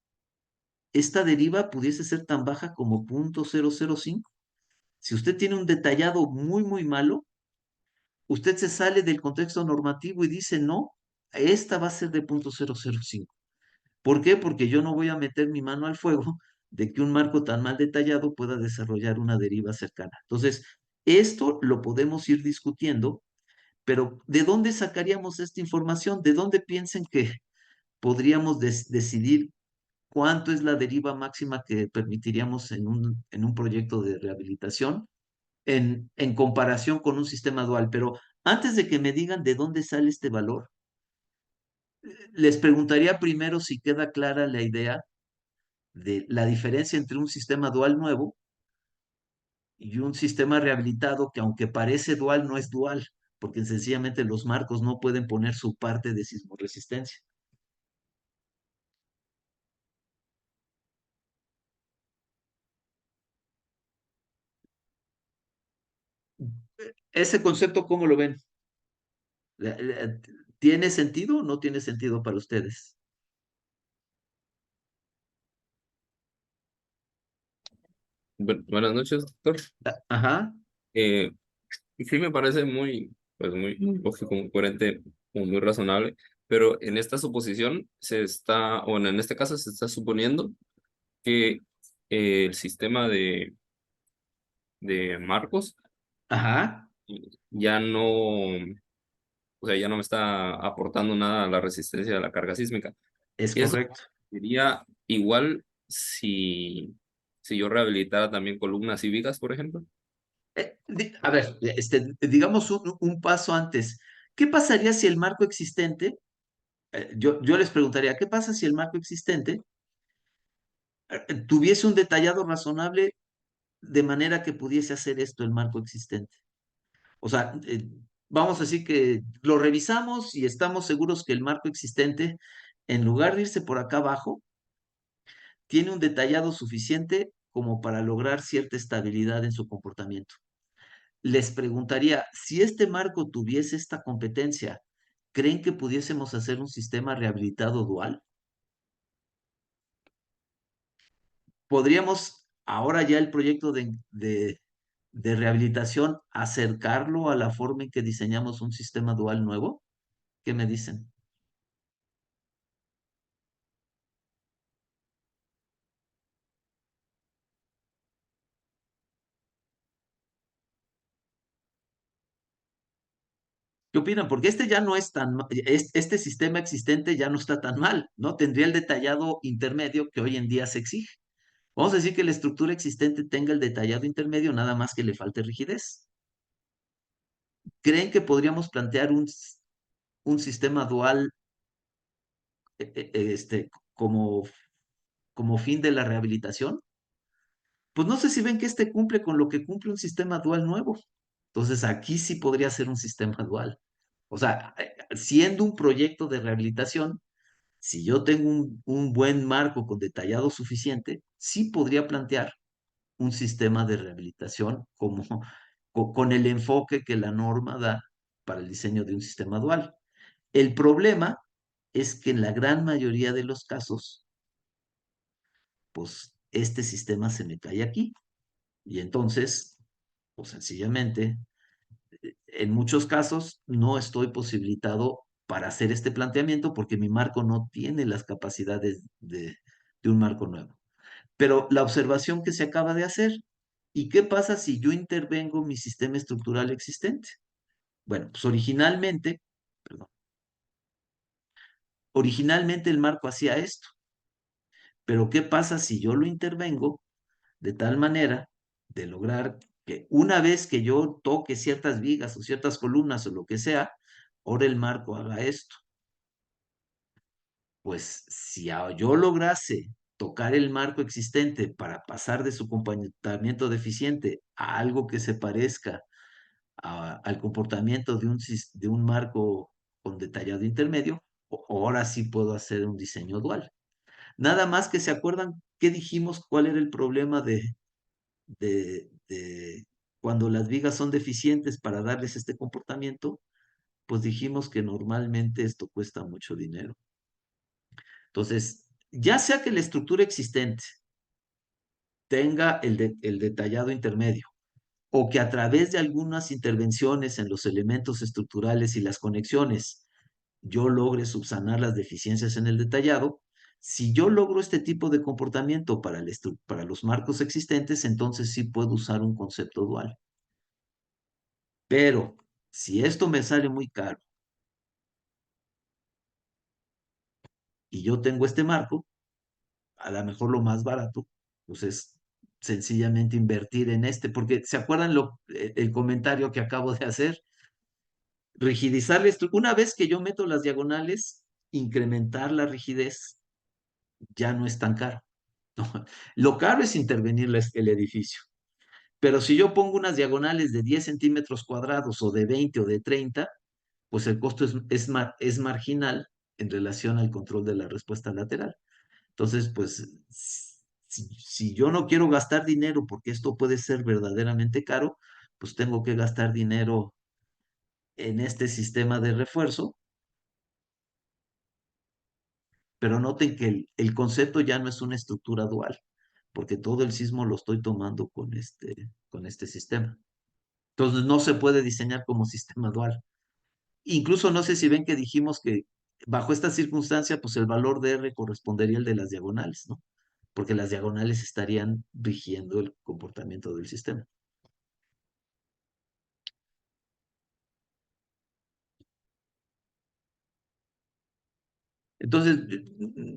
esta deriva pudiese ser tan baja como 0.005. Si usted tiene un detallado muy, muy malo, usted se sale del contexto normativo y dice, no, esta va a ser de 0.005. ¿Por qué? Porque yo no voy a meter mi mano al fuego de que un marco tan mal detallado pueda desarrollar una deriva cercana. Entonces, esto lo podemos ir discutiendo, pero ¿de dónde sacaríamos esta información? ¿De dónde piensen que podríamos decidir cuánto es la deriva máxima que permitiríamos en un proyecto de rehabilitación en comparación con un sistema dual? Pero antes de que me digan de dónde sale este valor, les preguntaría primero si queda clara la idea de la diferencia entre un sistema dual nuevo y un sistema rehabilitado que aunque parece dual, no es dual, porque sencillamente los marcos no pueden poner su parte de sismoresistencia. Ese concepto, ¿cómo lo ven? ¿Tiene sentido o no tiene sentido para ustedes? Buenas noches, doctor. Ajá, Eh, sí me parece muy, pues muy lógico, muy coherente, muy razonable, pero en esta suposición se está, bueno, en este caso se está suponiendo que el sistema de marcos ajá, ya no, o sea, ya no me está aportando nada a la resistencia de la carga sísmica. es Eso correcto. sería igual si yo rehabilitara también columnas y vigas, por ejemplo. A ver, digamos un paso antes. ¿Qué pasaría si el marco existente, yo les preguntaría, ¿qué pasa si el marco existente tuviese un detallado razonable de manera que pudiese hacer esto el marco existente? O sea, vamos a decir que lo revisamos y estamos seguros que el marco existente, en lugar de irse por acá abajo, tiene un detallado suficiente como para lograr cierta estabilidad en su comportamiento. Les preguntaría, si este marco tuviese esta competencia, ¿creen que pudiésemos hacer un sistema rehabilitado dual? ¿Podríamos ahora ya el proyecto de rehabilitación acercarlo a la forma en que diseñamos un sistema dual nuevo? ¿Qué me dicen? ¿Qué opinan? Porque este ya no es tan, este sistema existente ya no está tan mal, ¿no? Tendría el detallado intermedio que hoy en día se exige. Vamos a decir que la estructura existente tenga el detallado intermedio, nada más que le falte rigidez. ¿Creen que podríamos plantear un sistema dual como, como fin de la rehabilitación? Pues no sé si ven que este cumple con lo que cumple un sistema dual nuevo. Entonces aquí sí podría ser un sistema dual. O sea, siendo un proyecto de rehabilitación, si yo tengo un buen marco con detallado suficiente, sí podría plantear un sistema de rehabilitación como, con el enfoque que la norma da para el diseño de un sistema dual. El problema es que en la gran mayoría de los casos, pues este sistema se me cae aquí. Y entonces, pues sencillamente, en muchos casos no estoy posibilitado para hacer este planteamiento porque mi marco no tiene las capacidades de un marco nuevo. Pero la observación que se acaba de hacer, ¿y qué pasa si yo intervengo mi sistema estructural existente? Bueno, pues originalmente, perdón, originalmente el marco hacía esto, pero ¿qué pasa si yo lo intervengo de tal manera de lograr que una vez que yo toque ciertas vigas o ciertas columnas o lo que sea, ahora el marco haga esto? Pues si yo lograse tocar el marco existente para pasar de su comportamiento deficiente a algo que se parezca al comportamiento de un marco con detallado intermedio, ahora sí puedo hacer un diseño dual. Nada más que se acuerdan qué dijimos, cuál era el problema de cuando las vigas son deficientes para darles este comportamiento, pues dijimos que normalmente esto cuesta mucho dinero. Entonces, ya sea que la estructura existente tenga el detallado intermedio o que a través de algunas intervenciones en los elementos estructurales y las conexiones yo logre subsanar las deficiencias en el detallado, si yo logro este tipo de comportamiento para los marcos existentes, entonces sí puedo usar un concepto dual. Pero si esto me sale muy caro y yo tengo este marco, a lo mejor lo más barato, pues es sencillamente invertir en este, porque ¿se acuerdan el comentario que acabo de hacer? Rigidizar la estructura. Una vez que yo meto las diagonales, incrementar la rigidez ya no es tan caro. ¿No? Lo caro es intervenir el edificio. Pero si yo pongo unas diagonales de 10 centímetros cuadrados o de 20 o de 30, pues el costo es marginal en relación al control de la respuesta lateral. Entonces, pues, si yo no quiero gastar dinero porque esto puede ser verdaderamente caro, pues tengo que gastar dinero en este sistema de refuerzo, pero noten que el concepto ya no es una estructura dual, porque todo el sismo lo estoy tomando con este sistema. Entonces no se puede diseñar como sistema dual. Incluso no sé si ven que dijimos que bajo esta circunstancia, pues el valor de R correspondería al de las diagonales, ¿no? Porque las diagonales estarían rigiendo el comportamiento del sistema. Entonces,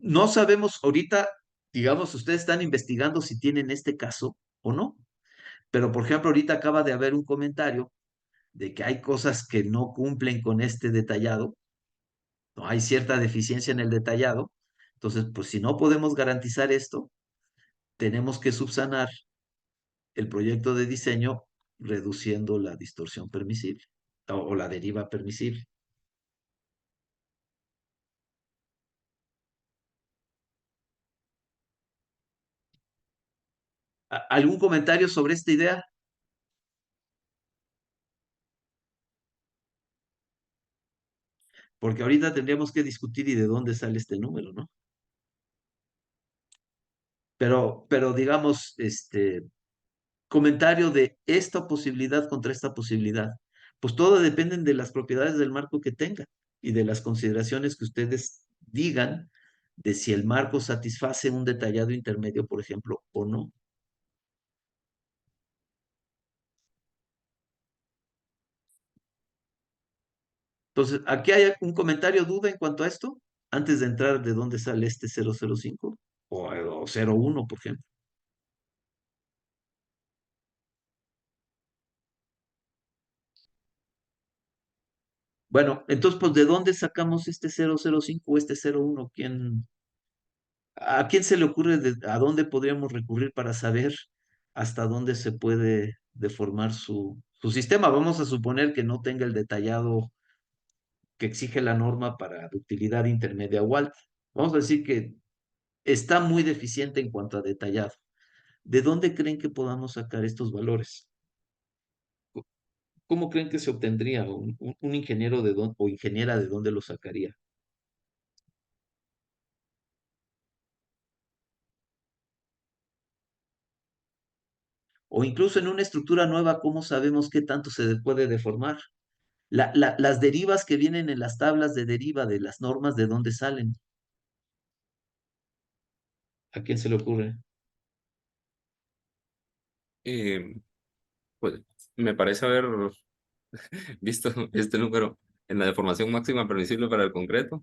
no sabemos ahorita, digamos, ustedes están investigando si tienen este caso o no, pero por ejemplo, ahorita acaba de haber un comentario de que hay cosas que no cumplen con este detallado, no hay cierta deficiencia en el detallado. Entonces, pues si no podemos garantizar esto, tenemos que subsanar el proyecto de diseño reduciendo la distorsión permisible o la deriva permisible. ¿Algún comentario sobre esta idea? Porque ahorita tendríamos que discutir y de dónde sale este número, ¿no? Pero digamos, comentario de esta posibilidad contra esta posibilidad. Pues todo depende de las propiedades del marco que tenga y de las consideraciones que ustedes digan de si el marco satisface un detallado intermedio, por ejemplo, o no. Entonces, ¿aquí hay un comentario, duda en cuanto a esto? Antes de entrar de dónde sale este 005 o 01, por ejemplo. Bueno, entonces, pues, ¿de dónde sacamos este 005 o este 01? ¿A quién se le ocurre a dónde podríamos recurrir para saber hasta dónde se puede deformar su sistema? Vamos a suponer que no tenga el detallado que exige la norma para ductilidad intermedia o alta. Vamos a decir que está muy deficiente en cuanto a detallado. ¿De dónde creen que podamos sacar estos valores? ¿Cómo creen que se obtendría? ¿Un ingeniero o ingeniera de dónde lo sacaría? O incluso en una estructura nueva, ¿cómo sabemos qué tanto se puede deformar? Las derivas que vienen en las tablas de deriva de las normas, ¿de dónde salen? ¿A quién se le ocurre? Eh, pues me parece haber visto este número en la deformación máxima permisible para el concreto,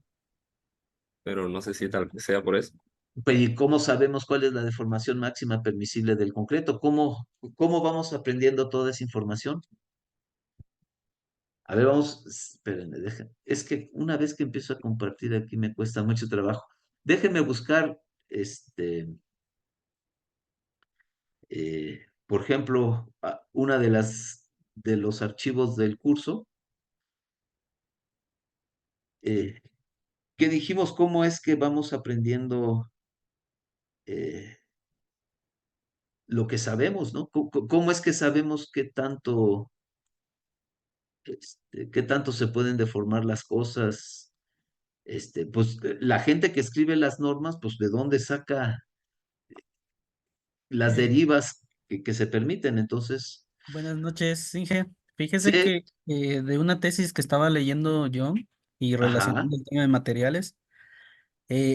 pero no sé si tal vez sea por eso. ¿Y cómo sabemos cuál es la deformación máxima permisible del concreto? ¿Cómo vamos aprendiendo toda esa información? A ver, vamos, espérenme, es que una vez que empiezo a compartir aquí me cuesta mucho trabajo. Déjenme buscar, por ejemplo, una de los archivos del curso, eh, que dijimos cómo es que vamos aprendiendo eh, lo que sabemos, ¿no? ¿Cómo es que sabemos qué tanto se pueden deformar las cosas? Pues la gente que escribe las normas, pues de dónde saca las Eh, derivas que se permiten. Entonces, Buenas noches, Inge. Fíjese sí, que de una tesis que estaba leyendo yo y ajá, relacionando el tema de materiales,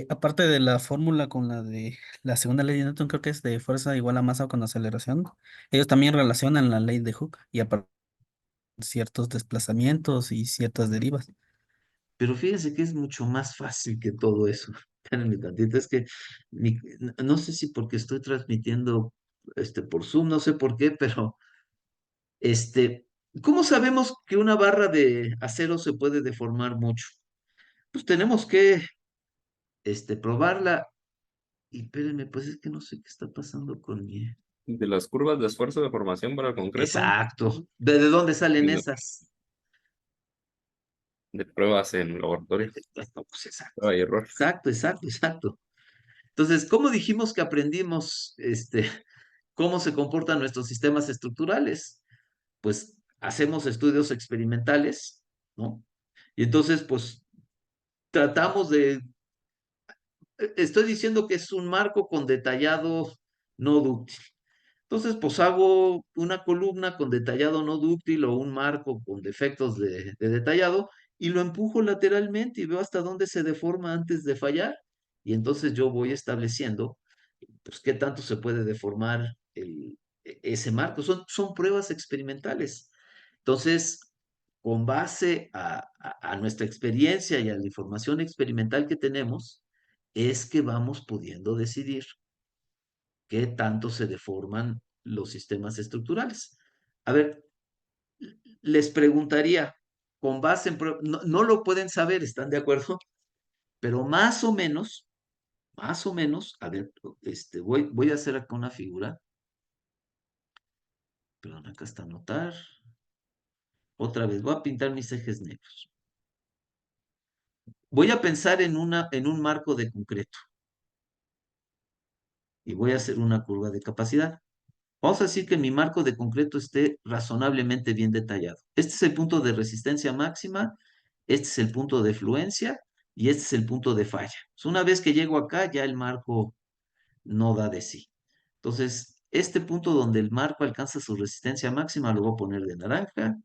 aparte de la fórmula con la de la segunda ley de Newton, creo que es de fuerza igual a masa con aceleración, ellos también relacionan la ley de Hooke y aparte ciertos desplazamientos y ciertas derivas. pero fíjense que es mucho más fácil que todo eso. Espérenme tantito, es que no sé si porque estoy transmitiendo por Zoom, no sé por qué, pero Este, ¿cómo sabemos que una barra de acero se puede deformar mucho? Pues tenemos que, probarla. Y espérenme, pues es que no sé qué está pasando con mi... De las curvas de esfuerzo de formación para el concreto, Exacto. ¿De dónde salen no, esas? de pruebas en laboratorio, No, pues exacto. prueba y error. Exacto, exacto, exacto. Entonces, ¿cómo dijimos que aprendimos, cómo se comportan nuestros sistemas estructurales? pues hacemos estudios experimentales, ¿no? Y entonces, pues tratamos de, estoy diciendo que es un marco con detallado no dúctil. Entonces, pues hago una columna con detallado no dúctil o un marco con defectos de detallado y lo empujo lateralmente y veo hasta dónde se deforma antes de fallar. Y entonces yo voy estableciendo, pues, qué tanto se puede deformar ese marco. Son pruebas experimentales. Entonces, con base a nuestra experiencia y a la información experimental que tenemos, es que vamos pudiendo decidir qué tanto se deforman los sistemas estructurales. A ver, les preguntaría, con base en pruebas, no, no lo pueden saber, ¿están de acuerdo? Pero más o menos, a ver, voy a hacer acá una figura. Perdón, acá está anotar. Otra vez, voy a pintar mis ejes negros. Voy a pensar en un marco de concreto y voy a hacer una curva de capacidad. Vamos a decir que mi marco de concreto esté razonablemente bien detallado. Este es el punto de resistencia máxima, este es el punto de fluencia y este es el punto de falla. Pues una vez que llego acá, ya el marco no da de sí. Entonces, este punto donde el marco alcanza su resistencia máxima lo voy a poner de naranja.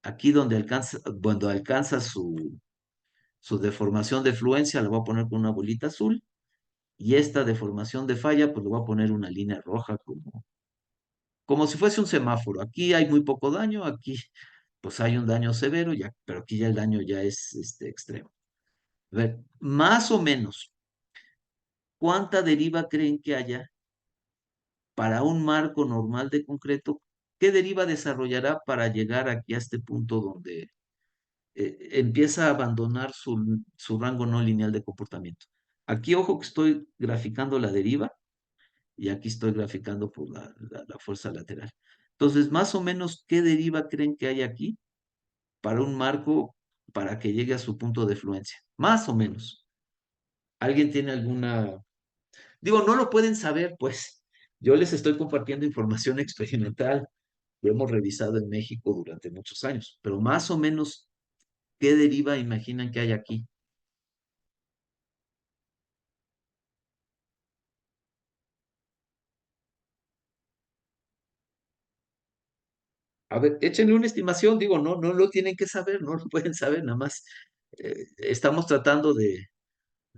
Aquí donde alcanza su deformación de fluencia, lo voy a poner con una bolita azul. Y esta deformación de falla, pues le voy a poner una línea roja como si fuese un semáforo. Aquí hay muy poco daño, aquí pues hay un daño severo, ya, pero aquí ya el daño ya es extremo. A ver, más o menos, ¿cuánta deriva creen que haya para un marco normal de concreto? ¿Qué deriva desarrollará para llegar aquí a este punto donde empieza a abandonar su rango no lineal de comportamiento? Aquí, ojo que estoy graficando la deriva y aquí estoy graficando por la fuerza lateral. Entonces, más o menos, ¿qué deriva creen que hay aquí para un marco para que llegue a su punto de fluencia? Más o menos. ¿Alguien tiene alguna? Digo, no lo pueden saber, pues. Yo les estoy compartiendo información experimental que hemos revisado en México durante muchos años, pero más o menos, ¿qué deriva imaginan que hay aquí? A ver, échenle una estimación, digo, no, no lo tienen que saber, no lo pueden saber, nada más estamos tratando de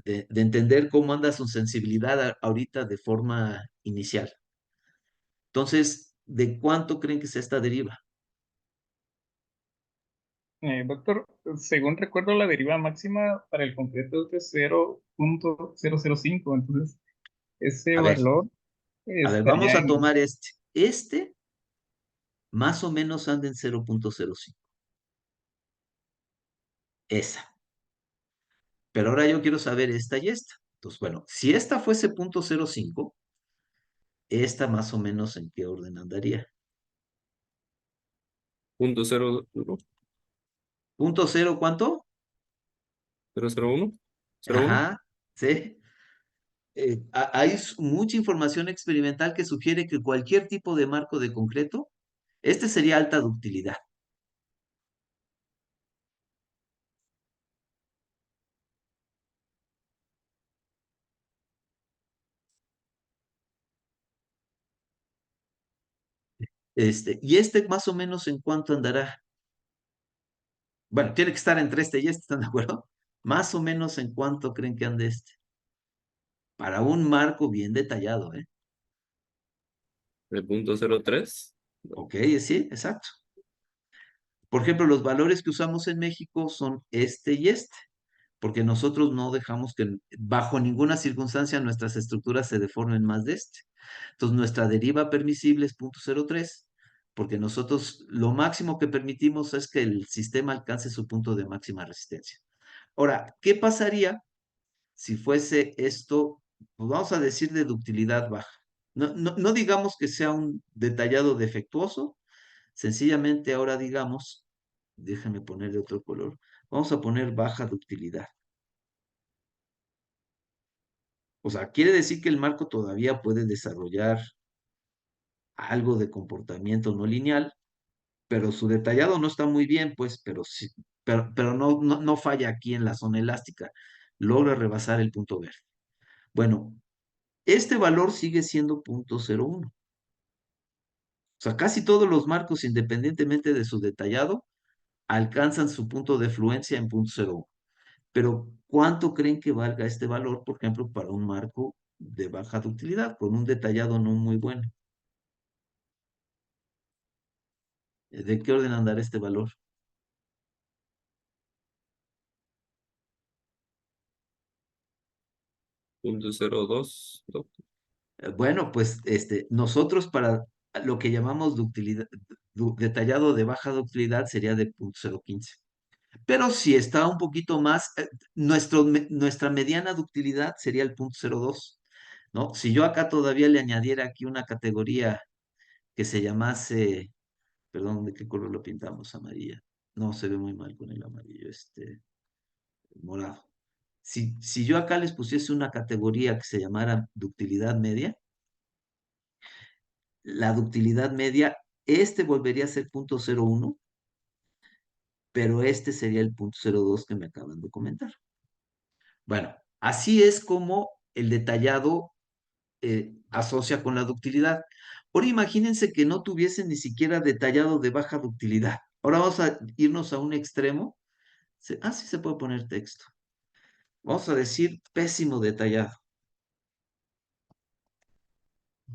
entender cómo anda su sensibilidad ahorita de forma inicial. Entonces, ¿de cuánto creen que sea esta deriva? Doctor, según recuerdo, la deriva máxima para el concreto es de 0.005, entonces ese A ver, valor a ver, vamos estaría a en... tomar este. Este más o menos anda en 0.05. Esa. Pero ahora yo quiero saber esta y esta. Entonces, bueno, si esta fuese 0.05, esta más o menos en qué orden andaría. Punto cero uno, ¿Punto cero cuánto? cero cero uno, cero uno. Ajá, sí. Hay mucha información experimental que sugiere que cualquier tipo de marco de concreto, este sería alta ductilidad. Y este más o menos en cuánto andará. Bueno, tiene que estar entre este y este, ¿están de acuerdo? Más o menos en cuánto creen que ande este. Para un marco bien detallado, ¿eh? De punto cero tres. Ok, sí, exacto. Por ejemplo, los valores que usamos en México son este y este, porque nosotros no dejamos que bajo ninguna circunstancia nuestras estructuras se deformen más de este. Entonces, nuestra deriva permisible es 0.03, porque nosotros lo máximo que permitimos es que el sistema alcance su punto de máxima resistencia. Ahora, ¿qué pasaría si fuese esto, pues vamos a decir de ductilidad baja? No, no, no digamos que sea un detallado defectuoso, sencillamente ahora digamos, déjame ponerle otro color, vamos a poner baja ductilidad. O sea, quiere decir que el marco todavía puede desarrollar algo de comportamiento no lineal, pero su detallado no está muy bien, pues, pero sí, pero no falla aquí en la zona elástica. Logra rebasar el punto verde. Bueno, este valor sigue siendo 0.01. O sea, casi todos los marcos, independientemente de su detallado, alcanzan su punto de fluencia en 0.01. Pero, ¿cuánto creen que valga este valor, por ejemplo, para un marco de baja ductilidad, con un detallado no muy bueno? ¿De qué orden andará este valor? 0.02, doctor. Bueno, pues nosotros para lo que llamamos ductilidad, detallado de baja ductilidad sería de 0.015. Pero si está un poquito más, nuestra mediana ductilidad sería el 0.02, ¿no? Si yo acá todavía le añadiera aquí una categoría que se llamase, perdón, ¿de qué color lo pintamos? Amarilla. No, se ve muy mal con el amarillo, morado. Si yo acá les pusiese una categoría que se llamara ductilidad media, la ductilidad media, volvería a ser 0.01, pero este sería el 0.02 que me acaban de comentar. Bueno, así es como el detallado asocia con la ductilidad. Ahora imagínense que no tuviesen ni siquiera detallado de baja ductilidad. Ahora vamos a irnos a un extremo. Sí se puede poner texto. Vamos a decir pésimo detallado.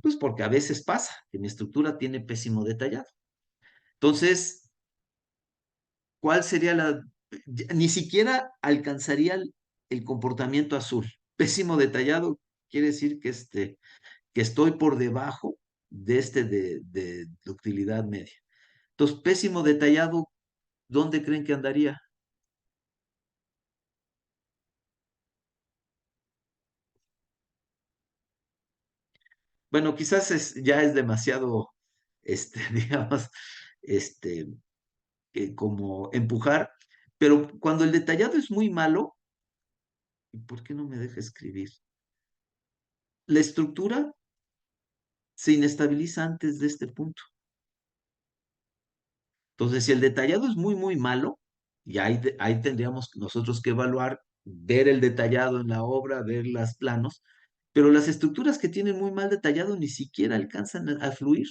Pues porque a veces pasa que mi estructura tiene pésimo detallado. Entonces, ¿cuál sería la...? Ni siquiera alcanzaría el comportamiento azul. Pésimo detallado quiere decir que estoy por debajo de ductilidad media. Entonces, pésimo detallado, ¿dónde creen que andaría? Bueno, quizás ya es demasiado, digamos, este, como empujar, pero cuando el detallado es muy malo, ¿y por qué no me deja escribir? La estructura se inestabiliza antes de este punto. Entonces, si el detallado es muy, muy malo, y ahí tendríamos nosotros que evaluar, ver el detallado en la obra, ver los planos, pero las estructuras que tienen muy mal detallado ni siquiera alcanzan a fluir,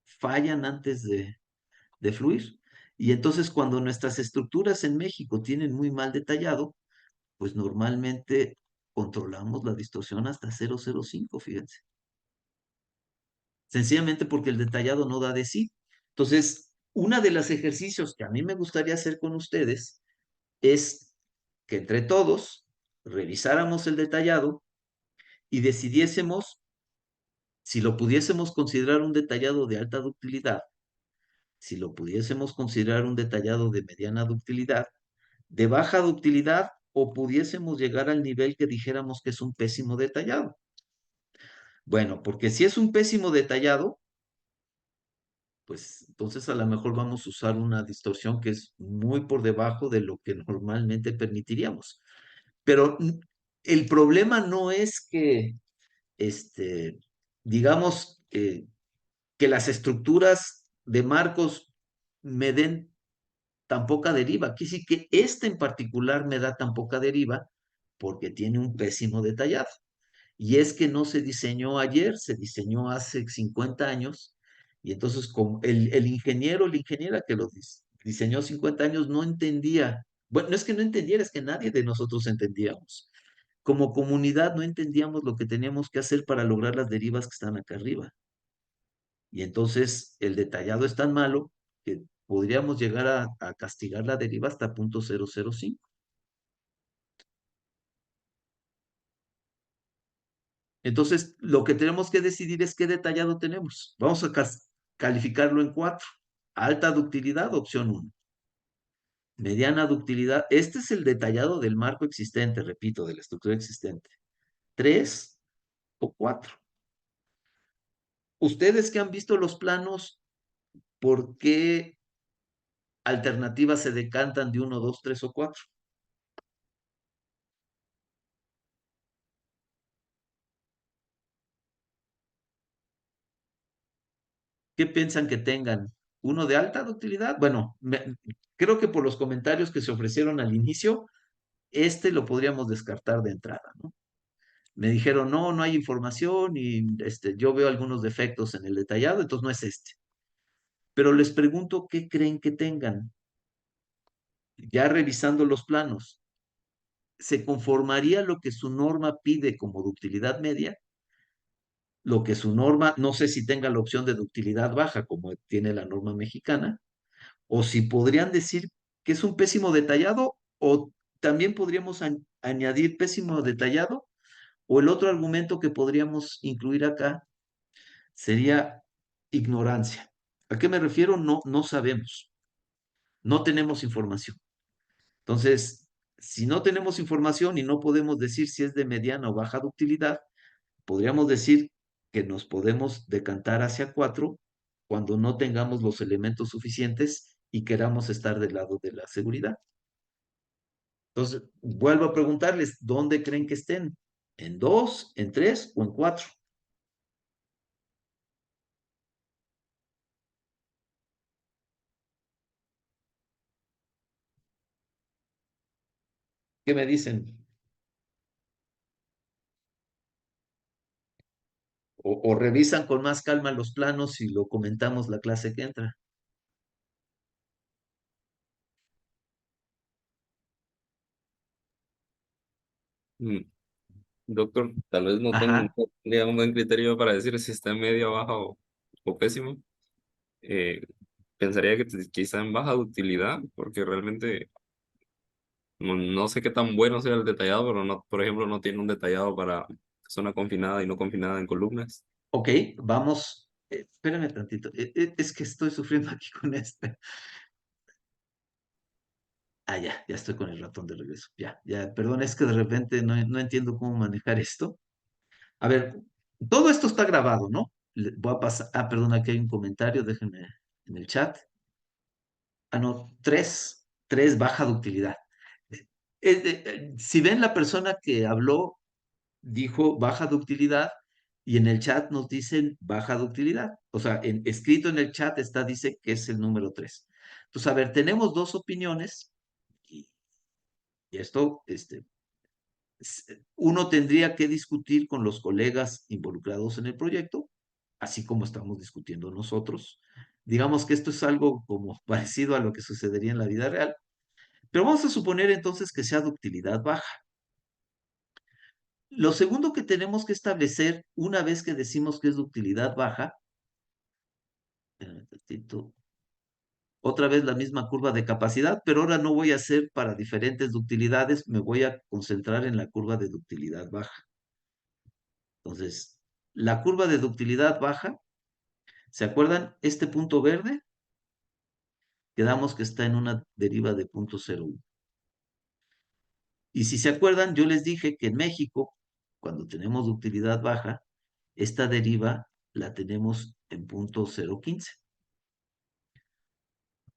fallan antes de fluir. Y entonces cuando nuestras estructuras en México tienen muy mal detallado, pues normalmente controlamos la distorsión hasta 0.05, fíjense. Sencillamente porque el detallado no da de sí. Entonces, uno de los ejercicios que a mí me gustaría hacer con ustedes es que entre todos revisáramos el detallado y decidiésemos si lo pudiésemos considerar un detallado de alta ductilidad, si lo pudiésemos considerar un detallado de mediana ductilidad, de baja ductilidad, o pudiésemos llegar al nivel que dijéramos que es un pésimo detallado. Bueno, porque si es un pésimo detallado, pues entonces a lo mejor vamos a usar una distorsión que es muy por debajo de lo que normalmente permitiríamos. Pero el problema no es que, este, digamos, que las estructuras de marcos me den tan poca deriva. Aquí sí que este en particular me da tan poca deriva porque tiene un pésimo detallado. Y es que no se diseñó ayer, se diseñó hace 50 años. Y entonces como el ingeniero, la ingeniera que lo diseñó 50 años no entendía. Bueno, no es que no entendiera, es que nadie de nosotros entendíamos. Como comunidad no entendíamos lo que teníamos que hacer para lograr las derivas que están acá arriba. Y entonces el detallado es tan malo que podríamos llegar a castigar la deriva hasta 0.005. Entonces, lo que tenemos que decidir es qué detallado tenemos. Vamos a calificarlo en 4. Alta ductilidad, opción 1. Mediana ductilidad, este es el detallado del marco existente, repito, de la estructura existente. 3 o 4. Ustedes que han visto los planos, ¿por qué alternativas se decantan de 1, 2, 3 o 4? ¿Qué piensan que tengan? uno de alta ductilidad. Bueno, creo que por los comentarios que se ofrecieron al inicio, lo podríamos descartar de entrada, ¿no? Me dijeron, no, no hay información y yo veo algunos defectos en el detallado, entonces no es este. Pero les pregunto, ¿qué creen que tengan? Ya revisando los planos, ¿se conformaría lo que su norma pide como ductilidad media? Lo que su norma, no sé si tenga la opción de ductilidad baja, como tiene la norma mexicana, o si podrían decir que es un pésimo detallado, o también podríamos añadir pésimo detallado, o el otro argumento que podríamos incluir acá sería ignorancia. ¿A qué me refiero? No, no sabemos, no tenemos información. Entonces, si no tenemos información y no podemos decir si es de mediana o baja ductilidad, podríamos decir que nos podemos decantar hacia 4 cuando no tengamos los elementos suficientes y queramos estar del lado de la seguridad. Entonces, vuelvo a preguntarles, ¿dónde creen que estén? ¿En 2, en 3 o en 4? ¿Qué me dicen? O revisan con más calma los planos y lo comentamos la clase que entra. Mm, Doctor, tal vez no tengo Ajá, un buen criterio para decir si está en media, baja o pésimo. Eh, Pensaría que quizá en baja utilidad, porque realmente no sé qué tan bueno sea el detallado, pero no, por ejemplo, no tiene un detallado para zona confinada y no confinada en columnas. ok, vamos. Espérame tantito. Es que estoy sufriendo aquí con este. Ah, ya estoy con el ratón de regreso. Ya, perdón, es que de repente no entiendo cómo manejar esto. A ver, todo esto está grabado, ¿no? Voy a pasar. Ah, perdón, aquí hay un comentario, déjenme en el chat. Ah, no, 3 baja de utilidad. Si ven la persona que habló, dijo baja de utilidad y en el chat nos dicen baja de utilidad. O sea, escrito en el chat dice que es el número 3. Entonces, a ver, tenemos dos opiniones y esto, uno tendría que discutir con los colegas involucrados en el proyecto, así como estamos discutiendo nosotros. Digamos que esto es algo como parecido a lo que sucedería en la vida real, pero vamos a suponer entonces que sea de utilidad baja. Lo segundo que tenemos que establecer, una vez que decimos que es de utilidad baja, otra vez la misma curva de capacidad, pero ahora no voy a hacer para diferentes ductilidades, me voy a concentrar en la curva de ductilidad baja. Entonces, la curva de ductilidad baja, ¿se acuerdan? Este punto verde, quedamos que está en una deriva de 0.01. Y si se acuerdan, yo les dije que en México, cuando tenemos ductilidad baja, esta deriva la tenemos en 0.015.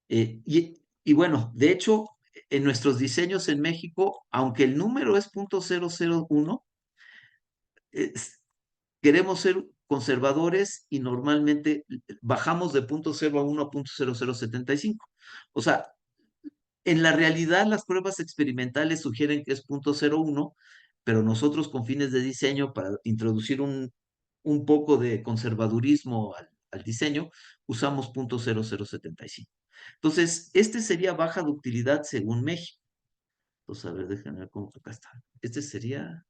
Y bueno, de hecho, en nuestros diseños en México, aunque el número es 0.001, es- queremos ser conservadores y normalmente bajamos de 0.01 a 0.0075. O sea, en la realidad las pruebas experimentales sugieren que es 0.01, pero nosotros con fines de diseño, para introducir un poco de conservadurismo al diseño, usamos 0.0075. Entonces, sería baja de utilidad según México. Entonces, a ver, déjenme ver cómo acá está. Sería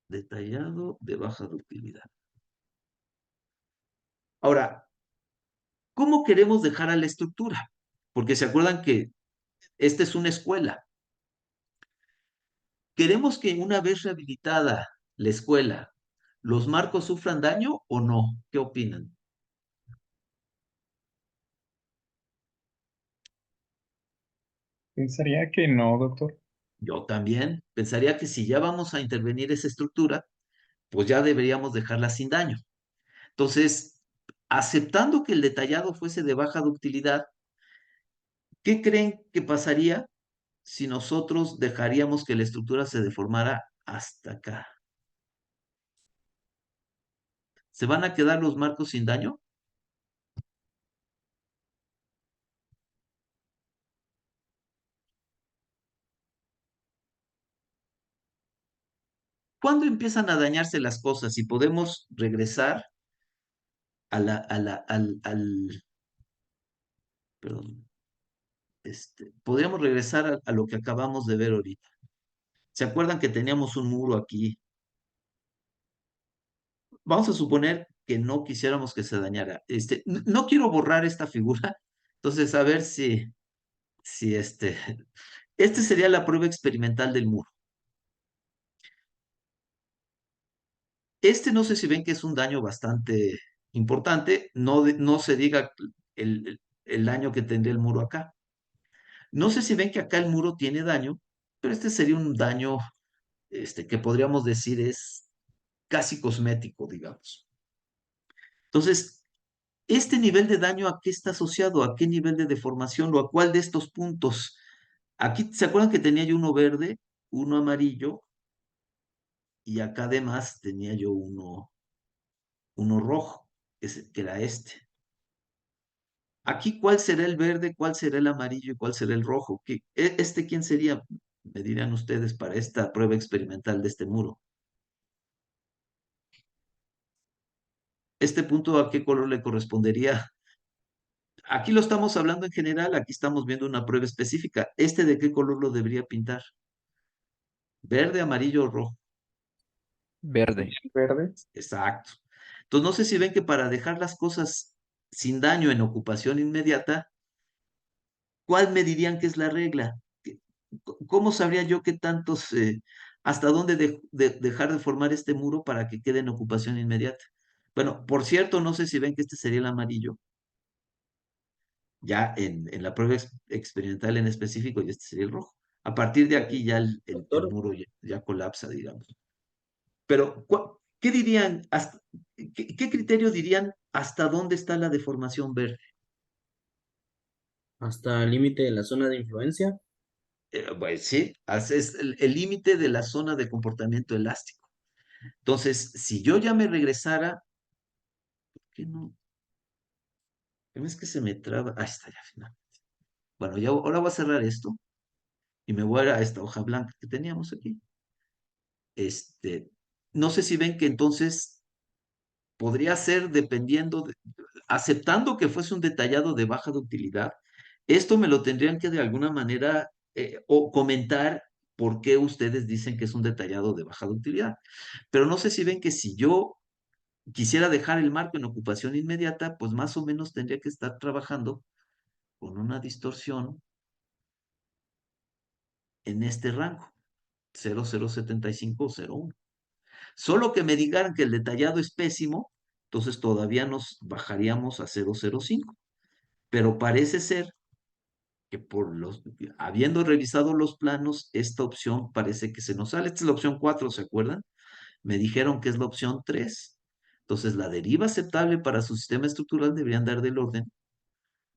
detallado de baja de utilidad. Ahora, ¿cómo queremos dejar a la estructura? Porque se acuerdan que esta es una escuela. ¿Queremos que una vez rehabilitada la escuela, los marcos sufran daño o no? ¿Qué opinan? Pensaría que no, doctor. Yo también pensaría que si ya vamos a intervenir esa estructura, pues ya deberíamos dejarla sin daño. Entonces, aceptando que el detallado fuese de baja ductilidad, ¿qué creen que pasaría si nosotros dejaríamos que la estructura se deformara hasta acá? ¿Se van a quedar los marcos sin daño? ¿Cuándo empiezan a dañarse las cosas? Y podemos regresar perdón, podríamos regresar a lo que acabamos de ver ahorita. ¿Se acuerdan que teníamos un muro aquí? Vamos a suponer que no quisiéramos que se dañara. No quiero borrar esta figura, entonces a ver si este sería la prueba experimental del muro. No sé si ven que es un daño bastante importante, no se diga el daño que tendría el muro acá. No sé si ven que acá el muro tiene daño, pero este sería un daño que podríamos decir es casi cosmético, digamos. Entonces, ¿este nivel de daño a qué está asociado? ¿A qué nivel de deformación o a cuál de estos puntos? Aquí, ¿se acuerdan que tenía yo uno verde, uno amarillo y acá además tenía yo uno rojo, que era este? Aquí, ¿cuál será el verde, cuál será el amarillo y cuál será el rojo? ¿Quién sería? Me dirán ustedes para esta prueba experimental de este muro. ¿Este punto a qué color le correspondería? Aquí lo estamos hablando en general, aquí estamos viendo una prueba específica. ¿De qué color lo debería pintar? ¿Verde, amarillo o rojo? Verde. Verde. Exacto. Entonces, no sé si ven que para dejar las cosas sin daño en ocupación inmediata, ¿cuál me dirían que es la regla? ¿Cómo sabría yo qué tantos, hasta dónde dejar de formar este muro para que quede en ocupación inmediata? Bueno, por cierto, no sé si ven que este sería el amarillo, ya en la prueba experimental en específico, y este sería el rojo. A partir de aquí ya el Doctor, muro ya colapsa, digamos. Pero, ¿qué dirían? ¿Qué criterio dirían hasta dónde está la deformación verde? Hasta el límite de la zona de influencia. Pues sí, es el límite de la zona de comportamiento elástico. Entonces, si yo ya me regresara, ¿por qué no? Es que se me traba. Ahí está ya, finalmente. Bueno, ya ahora voy a cerrar esto y me voy a esta hoja blanca que teníamos aquí. No sé si ven que entonces podría ser aceptando que fuese un detallado de baja ductilidad, esto me lo tendrían que de alguna manera o comentar por qué ustedes dicen que es un detallado de baja ductilidad. Pero no sé si ven que si yo quisiera dejar el marco en ocupación inmediata, pues más o menos tendría que estar trabajando con una distorsión en este rango, 0,075 o 0,1. Solo que me digan que el detallado es pésimo, entonces todavía nos bajaríamos a 0,05. Pero parece ser que habiendo revisado los planos, esta opción parece que se nos sale. Esta es la opción 4, ¿se acuerdan? Me dijeron que es la opción 3. Entonces, la deriva aceptable para su sistema estructural debería andar del orden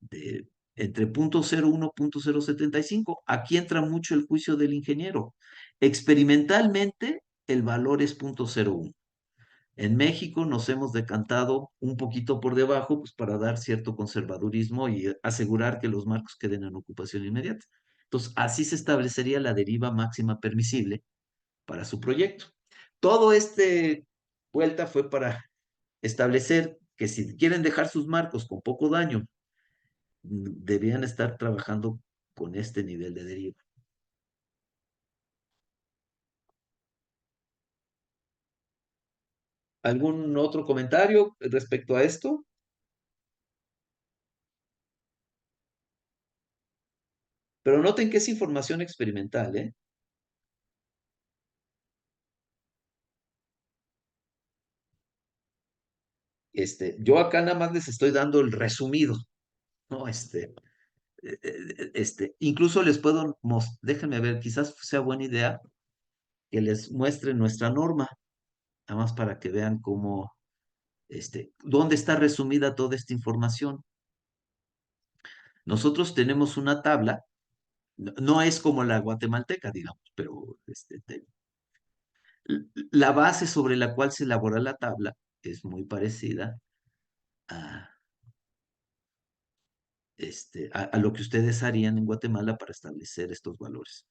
de entre 0,01 y 0,075. Aquí entra mucho el juicio del ingeniero. Experimentalmente, el valor es 0,01. En México nos hemos decantado un poquito por debajo, pues para dar cierto conservadurismo y asegurar que los marcos queden en ocupación inmediata. Entonces, así se establecería la deriva máxima permisible para su proyecto. Todo vuelta fue para establecer que si quieren dejar sus marcos con poco daño, debían estar trabajando con este nivel de deriva. ¿Algún otro comentario respecto a esto? Pero noten que es información experimental, ¿eh? Yo acá nada más les estoy dando el resumido, ¿no? Incluso les puedo, déjenme ver, quizás sea buena idea que les muestre nuestra norma, nada más para que vean dónde está resumida toda esta información. Nosotros tenemos una tabla, no es como la guatemalteca, digamos, pero la base sobre la cual se elabora la tabla es muy parecida a, a lo que ustedes harían en Guatemala para establecer estos valores.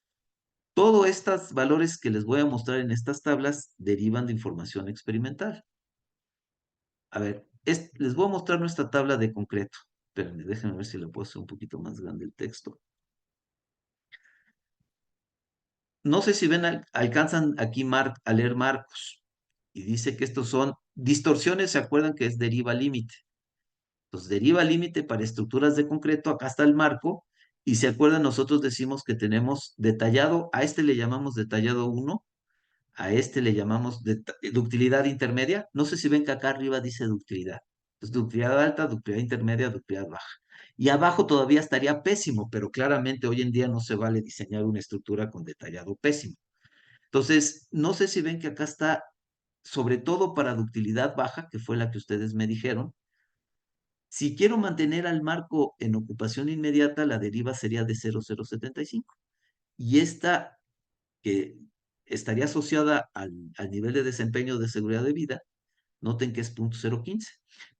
Todos estos valores que les voy a mostrar en estas tablas derivan de información experimental. A ver, les voy a mostrar nuestra tabla de concreto. Espérenme, déjenme ver si le puedo hacer un poquito más grande el texto. No sé si ven, alcanzan aquí a leer marcos. Y dice que estos son distorsiones, ¿se acuerdan que es deriva límite? Entonces, deriva límite para estructuras de concreto, acá está el marco. Y se acuerdan, nosotros decimos que tenemos detallado, a este le llamamos detallado 1, a este le llamamos ductilidad intermedia. No sé si ven que acá arriba dice ductilidad. Entonces, ductilidad alta, ductilidad intermedia, ductilidad baja. Y abajo todavía estaría pésimo, pero claramente hoy en día no se vale diseñar una estructura con detallado pésimo. Entonces, no sé si ven que acá está, sobre todo para ductilidad baja, que fue la que ustedes me dijeron. Si quiero mantener al marco en ocupación inmediata, la deriva sería de 0,075. Y esta, que estaría asociada al nivel de desempeño de seguridad de vida, noten que es 0,015.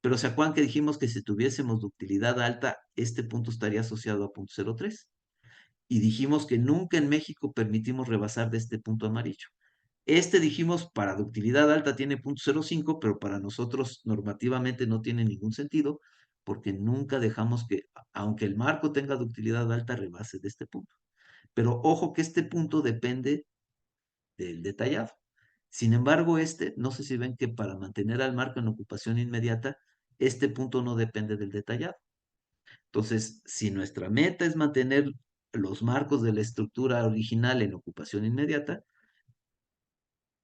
Pero ¿se acuerdan que dijimos que si tuviésemos ductilidad alta, este punto estaría asociado a 0,03? Y dijimos que nunca en México permitimos rebasar de este punto amarillo. Este dijimos para ductilidad alta tiene 0,05, pero para nosotros normativamente no tiene ningún sentido porque nunca dejamos que, aunque el marco tenga ductilidad alta, rebase de este punto. Pero ojo que este punto depende del detallado. Sin embargo, no sé si ven que para mantener al marco en ocupación inmediata, este punto no depende del detallado. Entonces, si nuestra meta es mantener los marcos de la estructura original en ocupación inmediata,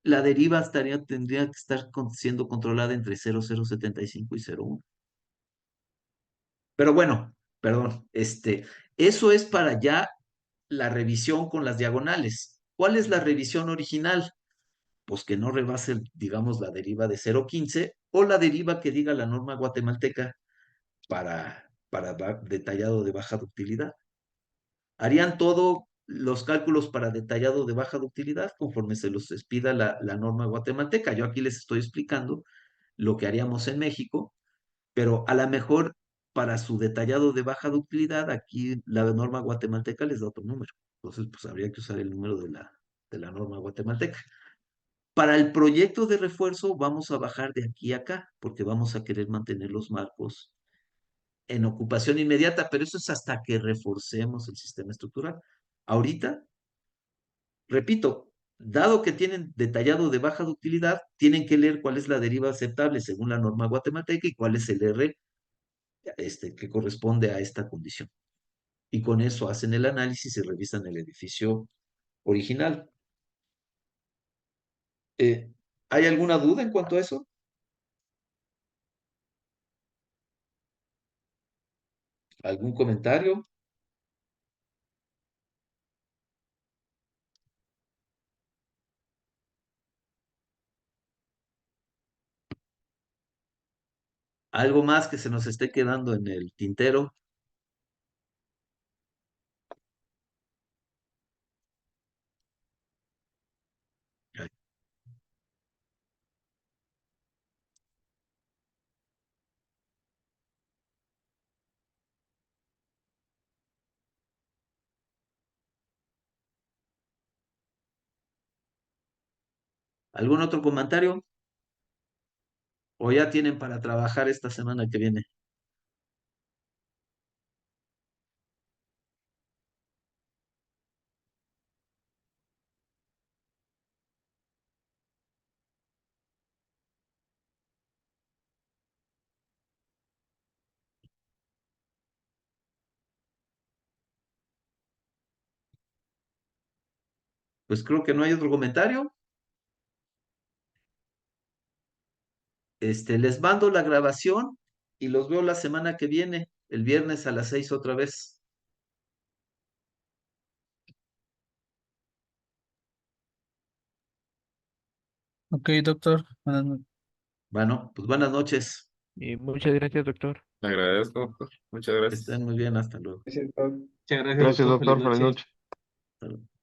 la deriva tendría que estar siendo controlada entre 0,075 y 0,1. Pero bueno, perdón, eso es para ya la revisión con las diagonales. ¿Cuál es la revisión original? Pues que no rebase, digamos, la deriva de 0,15 o la deriva que diga la norma guatemalteca para detallado de baja ductilidad. Harían todos los cálculos para detallado de baja ductilidad conforme se los expida la norma guatemalteca. Yo aquí les estoy explicando lo que haríamos en México, pero a lo mejor para su detallado de baja ductilidad, aquí la norma guatemalteca les da otro número. Entonces, pues habría que usar el número de la norma guatemalteca. Para el proyecto de refuerzo vamos a bajar de aquí a acá, porque vamos a querer mantener los marcos en ocupación inmediata, pero eso es hasta que reforcemos el sistema estructural. Ahorita, repito, dado que tienen detallado de baja ductilidad, tienen que leer cuál es la deriva aceptable según la norma guatemalteca y cuál es el R que corresponde a esta condición. Y con eso hacen el análisis y revisan el edificio original. ¿Hay alguna duda en cuanto a eso? ¿Algún comentario? ¿Algo más que se nos esté quedando en el tintero? ¿Algún otro comentario? ¿O ya tienen para trabajar esta semana que viene? Pues creo que no hay otro comentario. Les mando la grabación y los veo la semana que viene, el viernes a las 6 otra vez. Ok, doctor. Buenas noches. Bueno, pues buenas noches. Y muchas gracias, doctor. Le agradezco, doctor. Muchas Estén gracias. muy bien, hasta luego. Muchas gracias, Gracias, doctor. doctor. Feliz Feliz noche. noche. Hasta luego.